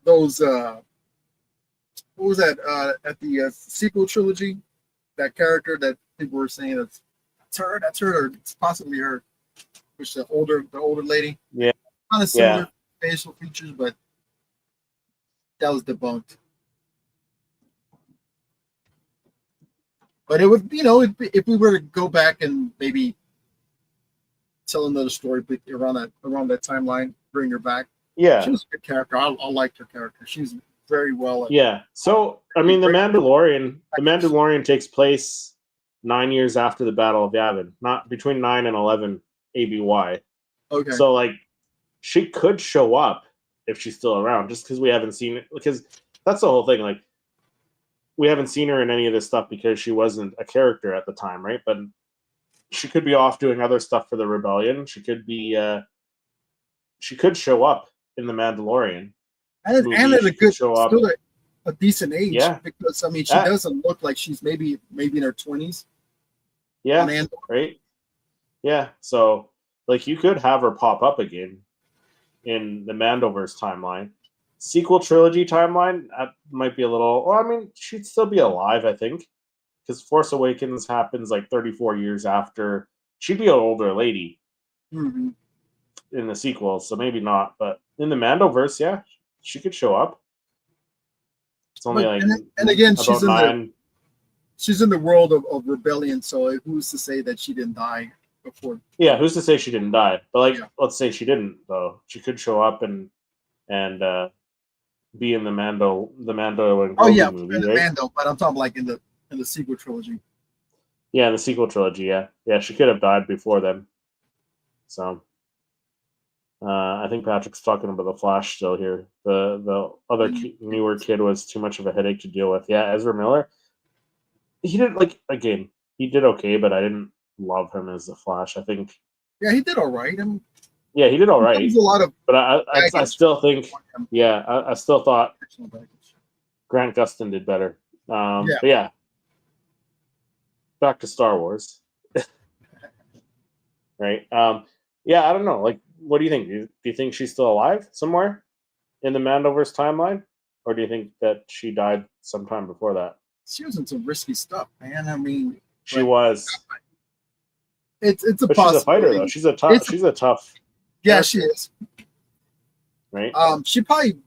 those what was that at the sequel trilogy, that character that people were saying that's her, or it's possibly her, which the older lady. Yeah, kind of similar facial features, but that was debunked. But it would, if we were to go back and maybe tell another story around that timeline, bring her back. Yeah, she was a good character. I liked her character. She's very well. So I mean, the Mandalorian takes place 9 years after the Battle of Yavin, not between 9 and 11 ABY. Okay. So like, she could show up if she's still around, just because we haven't seen it. Because that's the whole thing. Like, we haven't seen her in any of this stuff because she wasn't a character at the time, right? But she could be off doing other stuff for the rebellion. She could be. She could show up in the Mandalorian. And at a good, still a decent age. Yeah. Because I mean, she doesn't look like she's maybe in her 20s. Yeah. Right. Yeah. So like, you could have her pop up again in the Mandoverse timeline. Sequel trilogy timeline, that might be a little. Well, I mean, she'd still be alive, I think, because Force Awakens happens like 34 years after. She'd be an older lady in the sequel, so maybe not. But in the Mandoverse, yeah, she could show up. It's only and again, she's in the world of rebellion. So who's to say that she didn't die before? Yeah, who's to say she didn't die? But like, let's say she didn't, though. She could show up and be in the Mando and Grogu movie, in the right? Mando, but I'm talking like in the sequel trilogy. Yeah, in the sequel trilogy, yeah, she could have died before then. So, I think Patrick's talking about the Flash still here. The other newer kid was too much of a headache to deal with. Yeah, Ezra Miller. He did he did okay, but I didn't love him as the Flash. I think. Yeah, he did all right. Yeah, he did all right. There's a lot of, but I still think, I still thought Grant Gustin did better. But yeah, back to Star Wars, right? I don't know. Like, what do you think? Do you think she's still alive somewhere in the Mandoverse timeline, or do you think that she died sometime before that? She was in some risky stuff, man. I mean, she was. It's a but she's a fighter, though. She's a tough. Yeah, she is. Right. She probably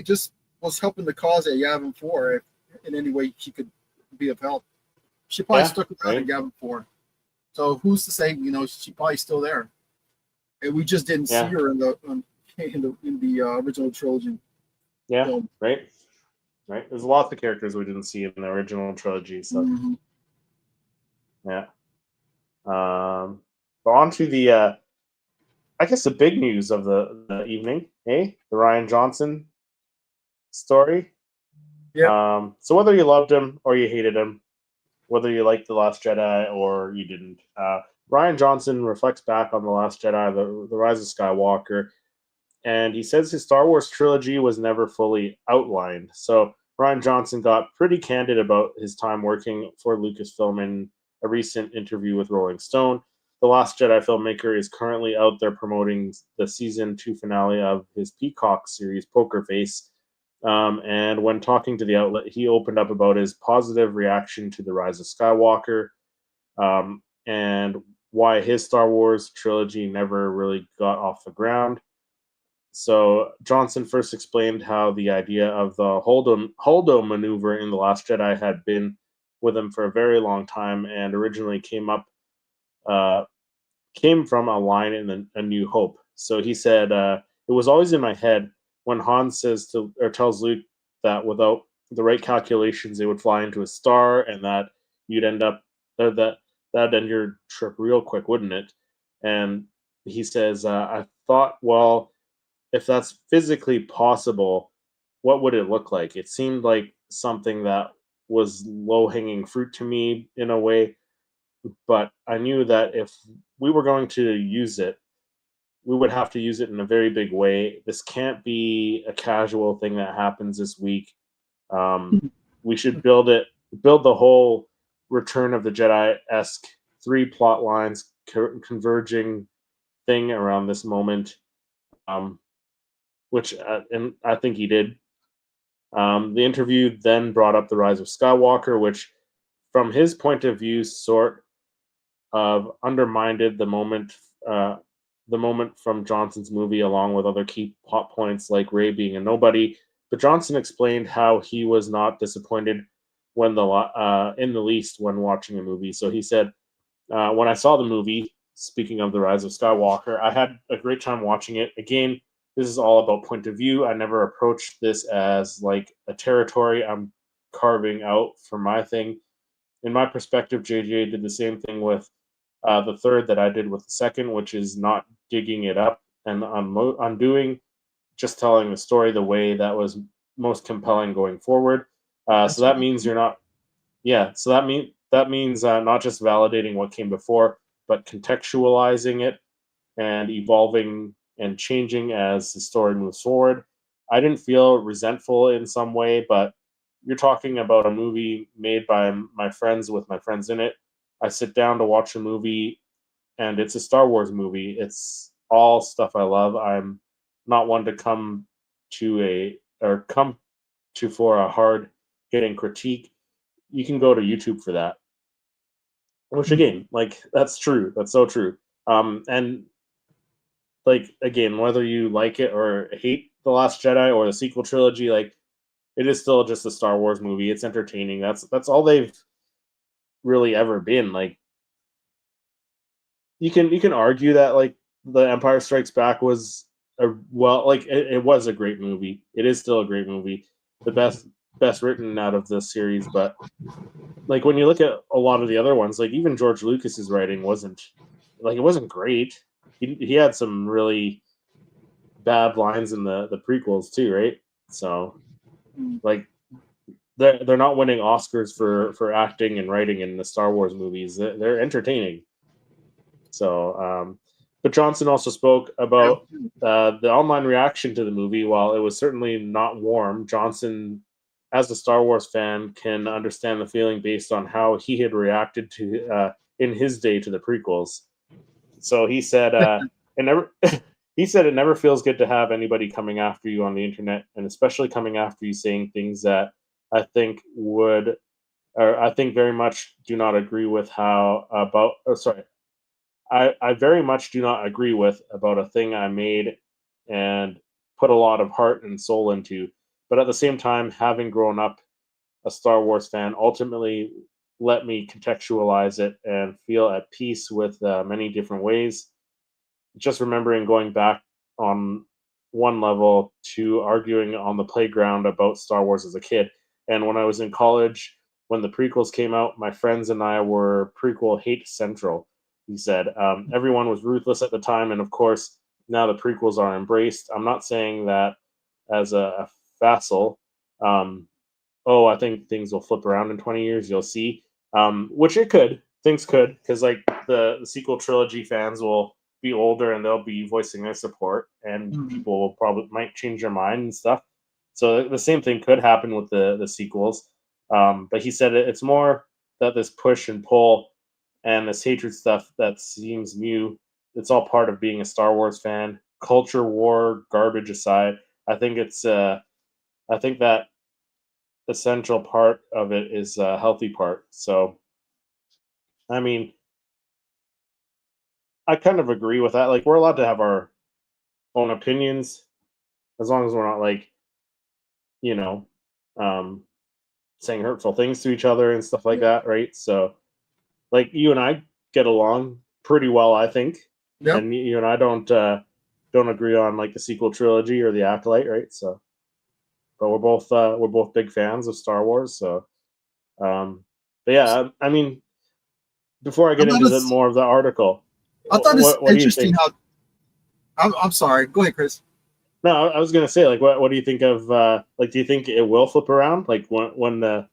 just was helping the cause at Yavin 4 if in any way she could be of help. She probably stuck around at Yavin 4. So who's to say? She's probably still there, and we just didn't see her in the original trilogy. Yeah. So, right. There's lots of characters we didn't see in the original trilogy. So. Yeah. But on to the. I guess the big news of the evening, the Rian Johnson story. Yeah. So whether you loved him or you hated him, whether you liked The Last Jedi or you didn't, Rian Johnson reflects back on The Last Jedi, the Rise of Skywalker, and he says his Star Wars trilogy was never fully outlined. So Rian Johnson got pretty candid about his time working for Lucasfilm in a recent interview with Rolling Stone. The Last Jedi filmmaker is currently out there promoting the season 2 finale of his Peacock series, Poker Face. And when talking to the outlet, he opened up about his positive reaction to The Rise of Skywalker, and why his Star Wars trilogy never really got off the ground. So Johnson first explained how the idea of the Holdo maneuver in The Last Jedi had been with him for a very long time, and originally came from a line in A New Hope. So he said, it was always in my head when Han says to or tells Luke that without the right calculations, they would fly into a star, and that you'd end up that'd end your trip real quick, wouldn't it? And he says, I thought, well, if that's physically possible, what would it look like? It seemed like something that was low hanging fruit to me in a way, but I knew that if we were going to use it, we would have to use it in a very big way. This can't be a casual thing that happens this week. We should build the whole Return of the Jedi esque three plot lines converging thing around this moment, which and I think he did. The interview then brought up the Rise of Skywalker, which, from his point of view, sort of undermined the moment from Johnson's movie, along with other key plot points like Rey being a nobody. But Johnson explained how he was not disappointed when in the least when watching a movie. So he said, when I saw the movie, speaking of the Rise of Skywalker, I had a great time watching it. Again, this is all about point of view. I never approached this as like a territory I'm carving out for my thing. In my perspective, JJ did the same thing with the third that I did with the second, which is not digging it up and undoing, just telling the story the way that was most compelling going forward. So that means you're not, yeah. So that means not just validating what came before, but contextualizing it and evolving and changing as the story moves forward. I didn't feel resentful in some way, but you're talking about a movie made by my friends with my friends in it. I sit down to watch a movie, and it's a Star Wars movie. It's all stuff I love. I'm not one to come to for a hard hitting critique. You can go to YouTube for that. Which again, like that's true. That's so true. And like again, whether you like it or hate The Last Jedi or the sequel trilogy, like it is still just a Star Wars movie. It's entertaining. That's all they've really ever been. Like you can argue that like The Empire Strikes Back was it was a great movie. It is still a great movie. The best written out of the series, but like when you look at a lot of the other ones, like even George Lucas's writing wasn't like it wasn't great. He had some really bad lines in the prequels too, right? So like they're not winning Oscars for acting and writing in the Star Wars movies. They're entertaining. So, but Johnson also spoke about the online reaction to the movie. While it was certainly not warm, Johnson, as a Star Wars fan, can understand the feeling based on how he had reacted to in his day to the prequels. So he said, it never. He said it never feels good to have anybody coming after you on the internet, and especially coming after you saying things that I think very much do not agree with I very much do not agree with about a thing I made and put a lot of heart and soul into. But at the same time, having grown up a Star Wars fan ultimately let me contextualize it and feel at peace with many different ways. Just remembering going back on one level to arguing on the playground about Star Wars as a kid. And when I was in college, when the prequels came out, my friends and I were prequel hate central. He said everyone was ruthless at the time, and of course now the prequels are embraced. I'm not saying that as a facile. I think things will flip around in 20 years. You'll see, which it could. Things could, because like the sequel trilogy fans will be older and they'll be voicing their support, and people will probably might change their mind and stuff. So the same thing could happen with the sequels. But he said it's more that this push and pull and this hatred stuff that seems new. It's all part of being a Star Wars fan. Culture war garbage aside, I think I think that essential part of it is a healthy part. So, I mean, I kind of agree with that. Like, we're allowed to have our own opinions as long as we're not like, you know, saying hurtful things to each other and stuff like that, right? So, like, you and I get along pretty well, I think. Yep. And you and I don't agree on like the sequel trilogy or the Acolyte, right? So, but we're both big fans of Star Wars. So, but yeah, I mean, before I get into more of the article, I thought it's what interesting how. I'm sorry. Go ahead, Chris. No, I was gonna say, like, what do you think of like? Do you think it will flip around? Like when the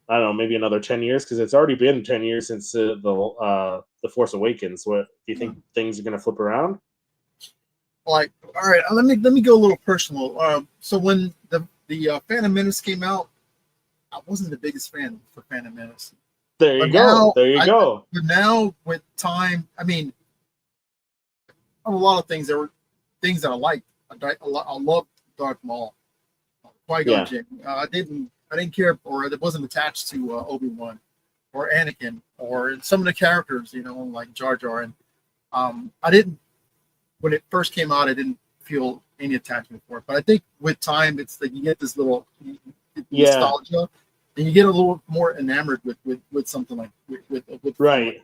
I don't know, maybe another 10 years, because it's already been 10 years since the Force Awakens. What do you think things are gonna flip around? Like, all right, let me go a little personal. So when the Phantom Menace came out, I wasn't the biggest fan for Phantom Menace. There you go. There you go. But now with time, I mean, a lot of things. There were things that I liked. I love Darth Maul, Qui-Gon Jinn. I didn't care, or it wasn't attached to Obi-Wan or Anakin or some of the characters, you know, like Jar Jar. And I didn't, when it first came out, I didn't feel any attachment for it. But I think with time, it's like you get this little nostalgia, and you get a little more enamored with something like with right.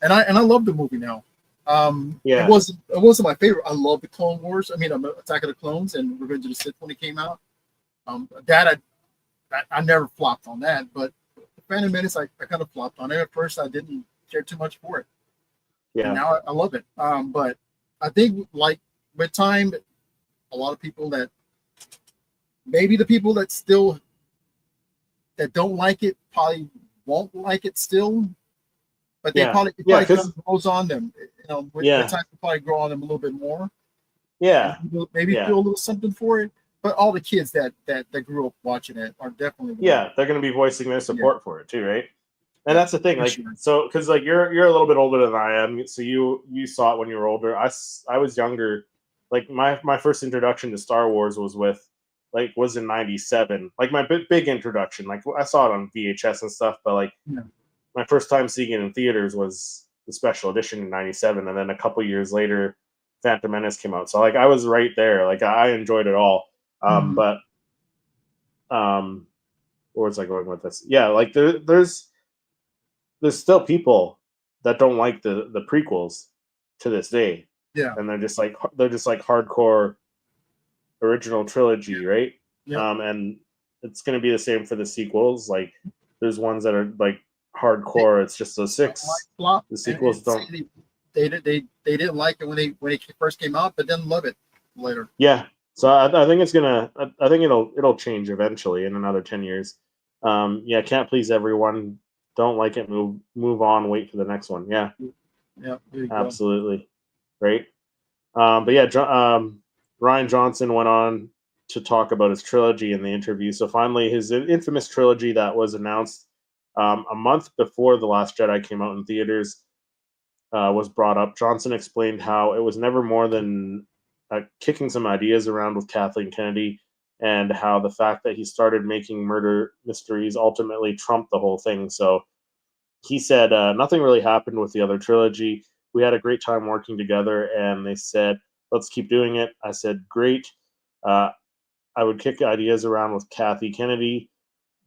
And I love the movie now. It wasn't my favorite. I love the Clone Wars. I mean, Attack of the Clones and Revenge of the Sith when it came out. That I never flopped on that, but Phantom Menace I kind of flopped on it at first. I didn't care too much for it. Yeah. And now I love it. But I think like with time, a lot of people that maybe the people that still that don't like it probably won't like it still. But they probably grows on them. You know, with time will probably grow on them a little bit more. Yeah. Maybe feel a little something for it. But all the kids that grew up watching it are definitely they're going to be voicing their support for it too, right? And that's the thing, like so, because like you're a little bit older than I am, so you saw it when you were older. I was younger. Like my first introduction to Star Wars was in '97. Like my big introduction. Like I saw it on VHS and stuff, but like my first time seeing it in theaters was the special edition in '97, and then a couple years later, Phantom Menace came out. So like I was right there. Like I enjoyed it all. But where was I going with this? Yeah, like there's still people that don't like the prequels to this day. Yeah, and they're just like hardcore original trilogy, right? Yeah. And it's gonna be the same for the sequels. Like there's ones that are like hardcore. It's just those 6. The sequels don't. They didn't like it when it first came out, but then love it later. Yeah. So I think it's gonna. I think it'll change eventually in another 10 years. Can't please everyone. Don't like it. Move on. Wait for the next one. Yeah. Yeah. Absolutely. Right. But yeah, Rian Johnson went on to talk about his trilogy in the interview. So finally, his infamous trilogy that was announced a month before The Last Jedi came out in theaters was brought up. Johnson explained how it was never more than kicking some ideas around with Kathleen Kennedy, and how the fact that he started making murder mysteries ultimately trumped the whole thing. So he said, nothing really happened with the other trilogy. We had a great time working together, and they said, let's keep doing it. I said, great. I would kick ideas around with Kathy Kennedy.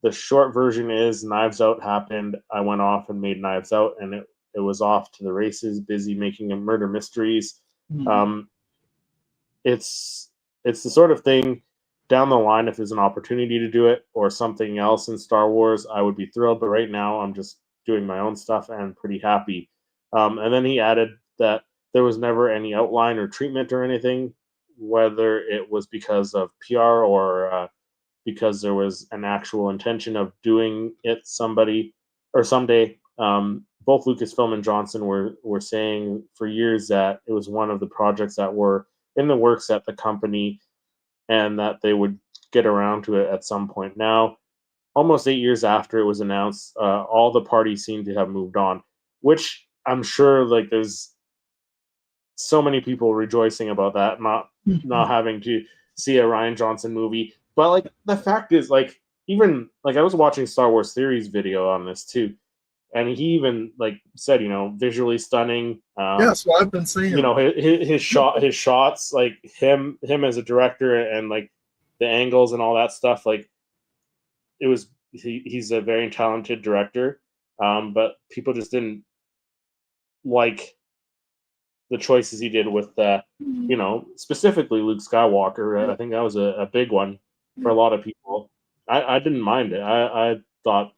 The short version is Knives Out happened. I went off and made Knives Out, and it was off to the races, busy making murder mysteries. Mm-hmm. It's the sort of thing down the line, if there's an opportunity to do it or something else in Star Wars, I would be thrilled. But right now, I'm just doing my own stuff and pretty happy. And then he added that there was never any outline or treatment or anything, whether it was because of PR or because there was an actual intention of doing it someday. Both Lucasfilm and Johnson were saying for years that it was one of the projects that were in the works at the company and that they would get around to it at some point. Now, almost 8 years after it was announced, all the parties seem to have moved on, which I'm sure like there's so many people rejoicing about that, not having to see a Rian Johnson movie. But like the fact is, like even like I was watching Star Wars Theory's video on this too, and he even like said, visually stunning. That's what I've been seeing. His shots, like him as a director, and like the angles and all that stuff. Like it was he's a very talented director, but people just didn't like the choices he did with, specifically Luke Skywalker. I think that was a big one for a lot of people. I didn't mind it. I thought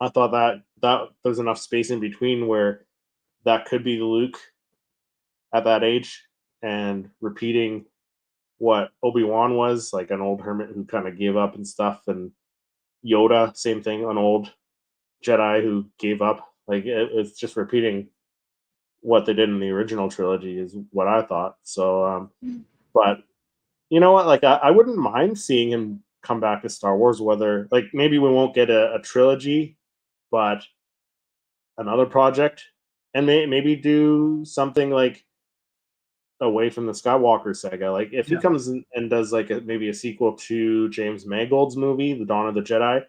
that there's enough space in between where that could be Luke at that age and repeating what Obi-Wan was, like an old hermit who kind of gave up and stuff, and Yoda, same thing, an old Jedi who gave up. Like it's just repeating what they did in the original trilogy is what I thought. So, but you know what? Like I wouldn't mind seeing him come back to Star Wars. Whether like maybe we won't get a trilogy, but another project, and maybe do something like away from the Skywalker saga. Like if he comes in and does like maybe a sequel to James Mangold's movie, The Dawn of the Jedi.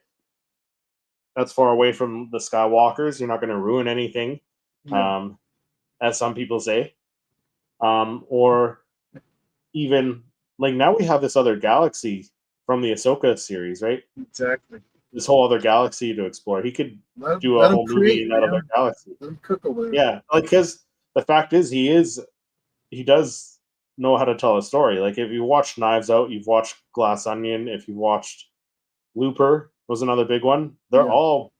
That's far away from the Skywalkers. You're not going to ruin anything, as some people say. Or even like now we have this other galaxy from the Ahsoka series, right? Exactly. This whole other galaxy to explore. He could do a whole movie in that other galaxy. Let him cook over there. Yeah, like because the fact is he does know how to tell a story. Like if you watched Knives Out, you've watched Glass Onion, if you watched Looper was another big one. They're all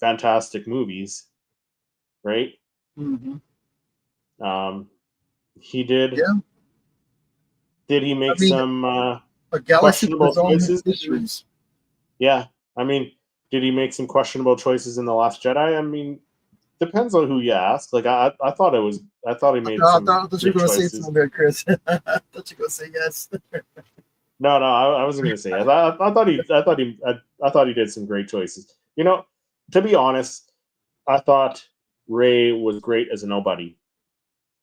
fantastic movies, right? Mm-hmm. He did. Yeah. Did he make some a galaxy questionable choices? Histories. Yeah, I mean, did he make some questionable choices in The Last Jedi? I mean, depends on who you ask. Like I thought he made some thought you were going to say choices. something there, Chris. I thought you were going to say yes. No, I wasn't going to say. I thought he did some great choices. You know, to be honest, I thought Rey was great as a nobody,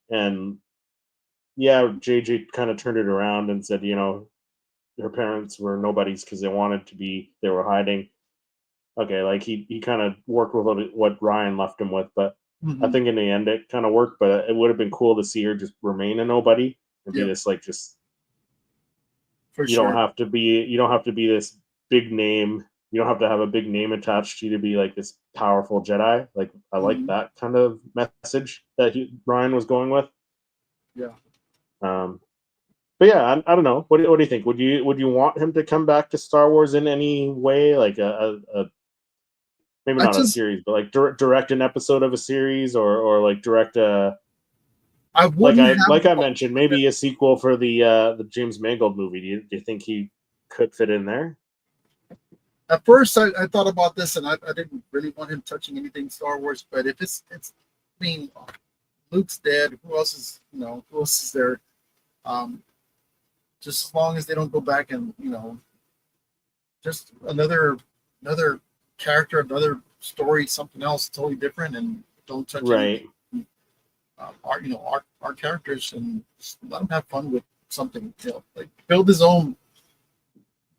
and yeah, JJ kind of turned it around and said, her parents were nobodies because they wanted to be. They were hiding. Okay, like he kind of worked with what Ryan left him with, but I think in the end it kind of worked. But it would have been cool to see her just remain a nobody and be this like just. You don't have to be this big name. You don't have to have a big name attached to you to be like this powerful Jedi. Like I like that kind of message that Ryan was going with. Yeah. But yeah, I don't know. What do you think? Would you want him to come back to Star Wars in any way? Like a maybe not a series, but like direct an episode of a series or like direct a. I mentioned, maybe a sequel for the James Mangold movie. Do you think he could fit in there? At first, I thought about this, and I didn't really want him touching anything Star Wars. But if it's Luke's dead. Who else is there? Just as long as they don't go back and just another character, another story, something else totally different, and don't touch anything. Our characters, and just let him have fun with something. Like build his own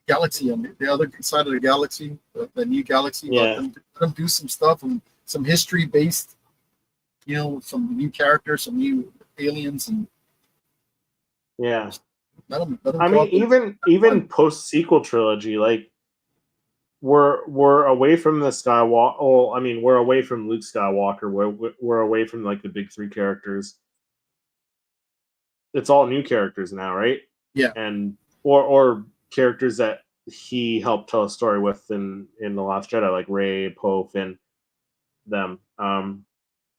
galaxy on the other side of the galaxy, the new galaxy. Yeah. Let them do some stuff and some history based. Some new characters, some new aliens, and yeah. Let them I mean, even post sequel trilogy, like we're away from the Skywalker. Oh, I mean, we're away from Luke Skywalker. We're away from like the big three characters. It's all new characters now, right? Yeah. And or characters that he helped tell a story with in The Last Jedi, like Rey, Poe, Finn, them.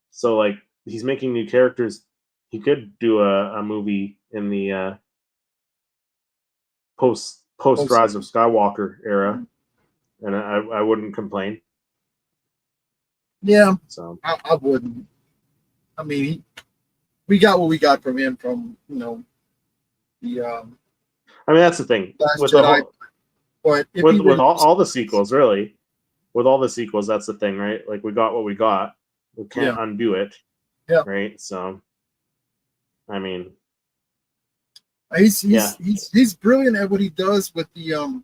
So like he's making new characters. He could do a movie in the post Rise of Skywalker era, and I wouldn't complain. Yeah, so I wouldn't. I mean, we got what we got from him from the. I mean, that's the thing with Jedi, with all the sequels, really. With all the sequels, that's the thing, right? Like we got what we got. We can't undo it. Yeah. Right. So, I mean, he's brilliant at what he does with the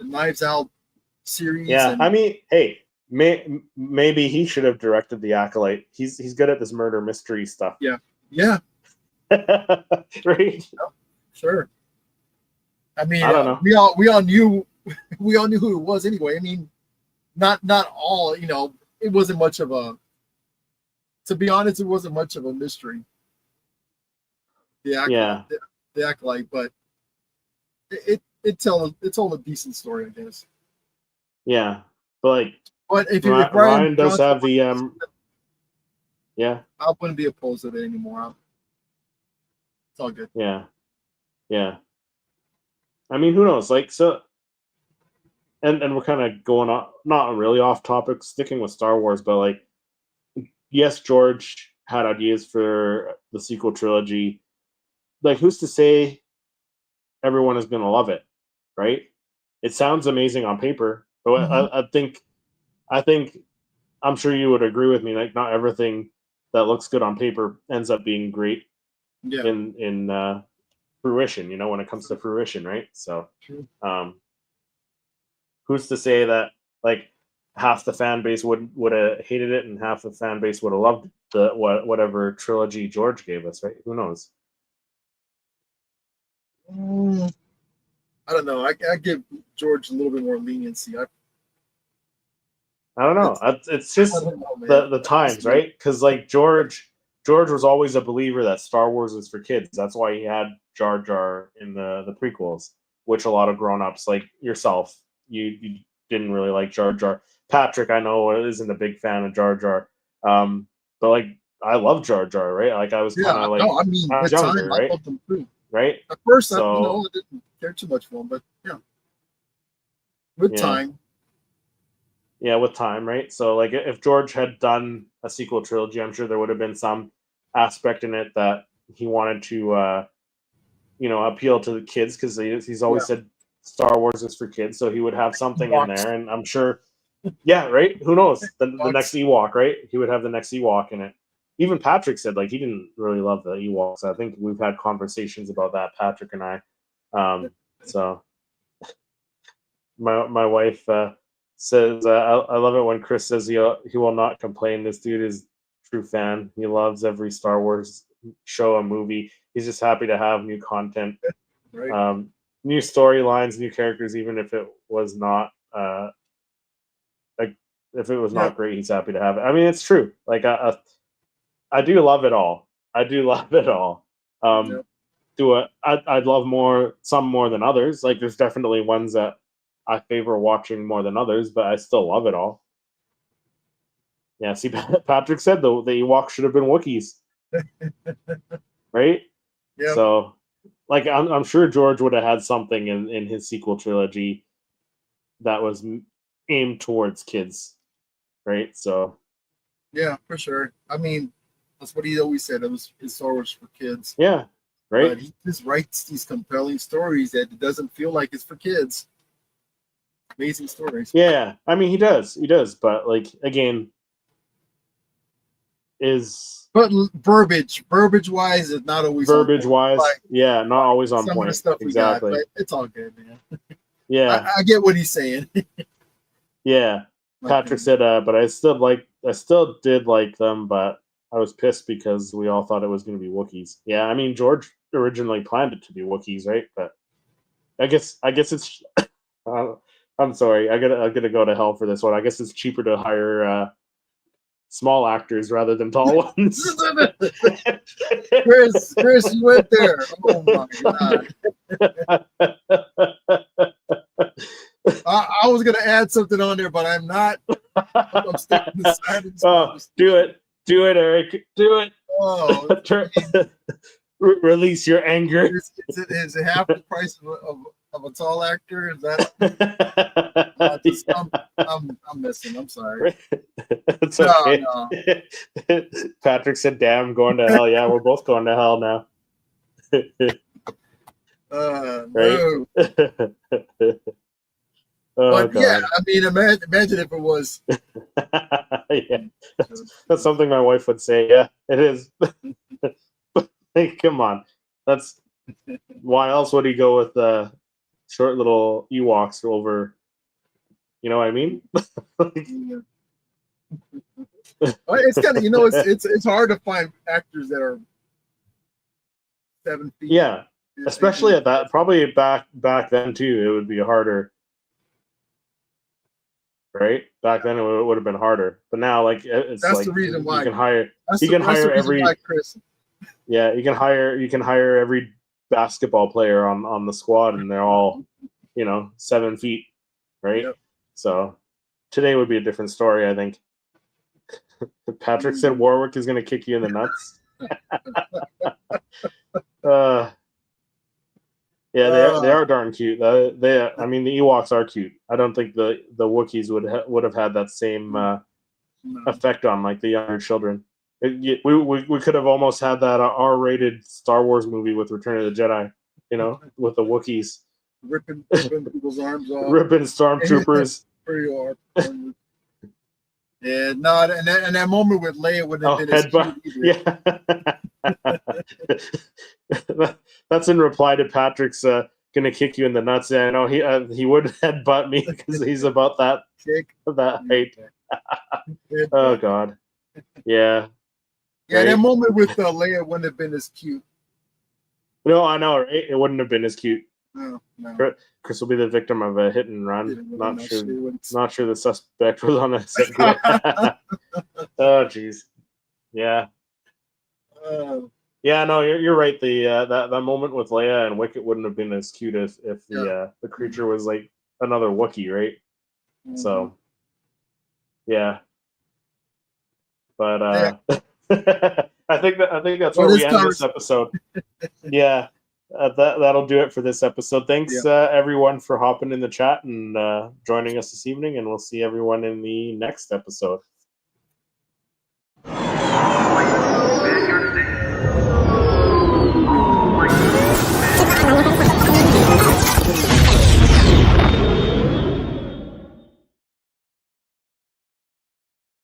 Knives Out series. Yeah, I mean, hey, maybe he should have directed The Acolyte. He's good at this murder mystery stuff. Yeah. Right. Sure. I mean, I don't know. We all knew we all knew who it was anyway. I mean, not all, you know, it wasn't much of a, to be honest, it wasn't much of a mystery. The acolyte, but it told a decent story, I guess. Yeah, but if Ryan does have the I wouldn't be opposed to it anymore. It's all good. Yeah. I mean, who knows? Like, so, and we're kind of going on, not really off topic, sticking with Star Wars, but like, yes, George had ideas for the sequel trilogy. Like, who's to say everyone is going to love it, right? It sounds amazing on paper, but I think I'm sure you would agree with me. Like, not everything that looks good on paper ends up being great in fruition. You know, when it comes to fruition, right? So, who's to say that like half the fan base would have hated it and half the fan base would have loved the whatever trilogy George gave us, right? Who knows? I don't know. I give George a little bit more leniency. I don't know. It's just the times, right? Because like George was always a believer that Star Wars is for kids. That's why he had Jar Jar in the prequels, which a lot of grown-ups like yourself, you didn't really like Jar Jar. Patrick, I know, isn't a big fan of Jar Jar. But like I love Jar Jar, right? Like I was kind of like no, I mean, with younger, time, right? I loved them too. Right? At first, so, I didn't care too much for them, but with time. Yeah, with time, right? So, like, if George had done a sequel trilogy, I'm sure there would have been some aspect in it that he wanted to, appeal to the kids because he's always said Star Wars is for kids, so he would have something in there, and I'm sure, right? Who knows? The next Ewok, right? He would have the next Ewok in it. Even Patrick said like he didn't really love the Ewoks. I think we've had conversations about that, Patrick and I. So my wife says I love it when Chris says he will not complain. This dude is a true fan. He loves every Star Wars show and movie. He's just happy to have new content, right. New storylines, new characters. Even if it was not not great, he's happy to have it. I mean, it's true. Like I do love it all. I'd love some more than others. Like there's definitely ones that I favor watching more than others, but I still love it all. Yeah, see, Patrick said the Ewoks should have been Wookiees, right? Yeah. So, like, I'm sure George would have had something in his sequel trilogy that was aimed towards kids, right? So, yeah, for sure. I mean, that's what he always said. It was Star Wars for kids. Yeah, right. But he just writes these compelling stories that it doesn't feel like it's for kids. Amazing stories. Yeah, I mean, he does, but like again, but verbiage wise is not always not always on some point. Of the stuff exactly. We got, but it's all good, man. Yeah, I get what he's saying. Yeah, Patrick said, but I still did like them, but I was pissed because we all thought it was going to be Wookiees. Yeah, I mean George originally planned it to be Wookiees, right? But I guess it's. I'm sorry, I'm gonna go to hell for this one. I guess it's cheaper to hire small actors rather than tall ones. Chris, you went there. Oh my god. I was gonna add something on there, but I'm not. I'm sticking to do it, Eric. Do it. Oh, release your anger. Is it half the price of a tall actor? Is that? I'm missing. I'm sorry. It's okay. No. Patrick said, "Damn, going to hell." Yeah, we're both going to hell now. Right. No. But God. Yeah, I mean, imagine if it was. Yeah, that's something my wife would say. Yeah, it is. Hey, come on, that's why else would he go with the short little Ewoks over? You know what I mean? It's kind of it's hard to find actors that are 7 feet. Yeah, especially at that. Probably back then too. It would be harder. right? Back then it would have been harder, but now like it's That's like the reason why you can hire that's you the, can that's the hire reason every why, Chris. yeah you can hire every basketball player on the squad, and they're all 7 feet, right? Yep. So today would be a different story, I think. Patrick said Warwick is going to kick you in the nuts. Yeah, they are darn cute. I mean, the Ewoks are cute. I don't think the Wookiees would have had that same effect on like the younger children. We could have almost had that R-rated Star Wars movie with Return of the Jedi, with the Wookiees ripping people's arms off, ripping stormtroopers. Pretty hard. Yeah, no, and that moment with Leia would have been as cute either. Yeah, that's in reply to Patrick's gonna kick you in the nuts. Yeah, I know he would headbutt me because he's about that height. Oh God, yeah. Yeah, right? That moment with Leia wouldn't have been as cute. No, I know, right? It wouldn't have been as cute. No. Chris will be the victim of a hit and run. Not sure the suspect was on a Segway. Oh, jeez. Yeah. Yeah, no, you're right. The that moment with Leia and Wicket wouldn't have been as cute if the creature was like another Wookiee, right? Mm-hmm. So, yeah. But I think that's where we end this episode. Yeah. That'll do it for this episode. Thanks everyone for hopping in the chat and joining us this evening, and we'll see everyone in the next episode.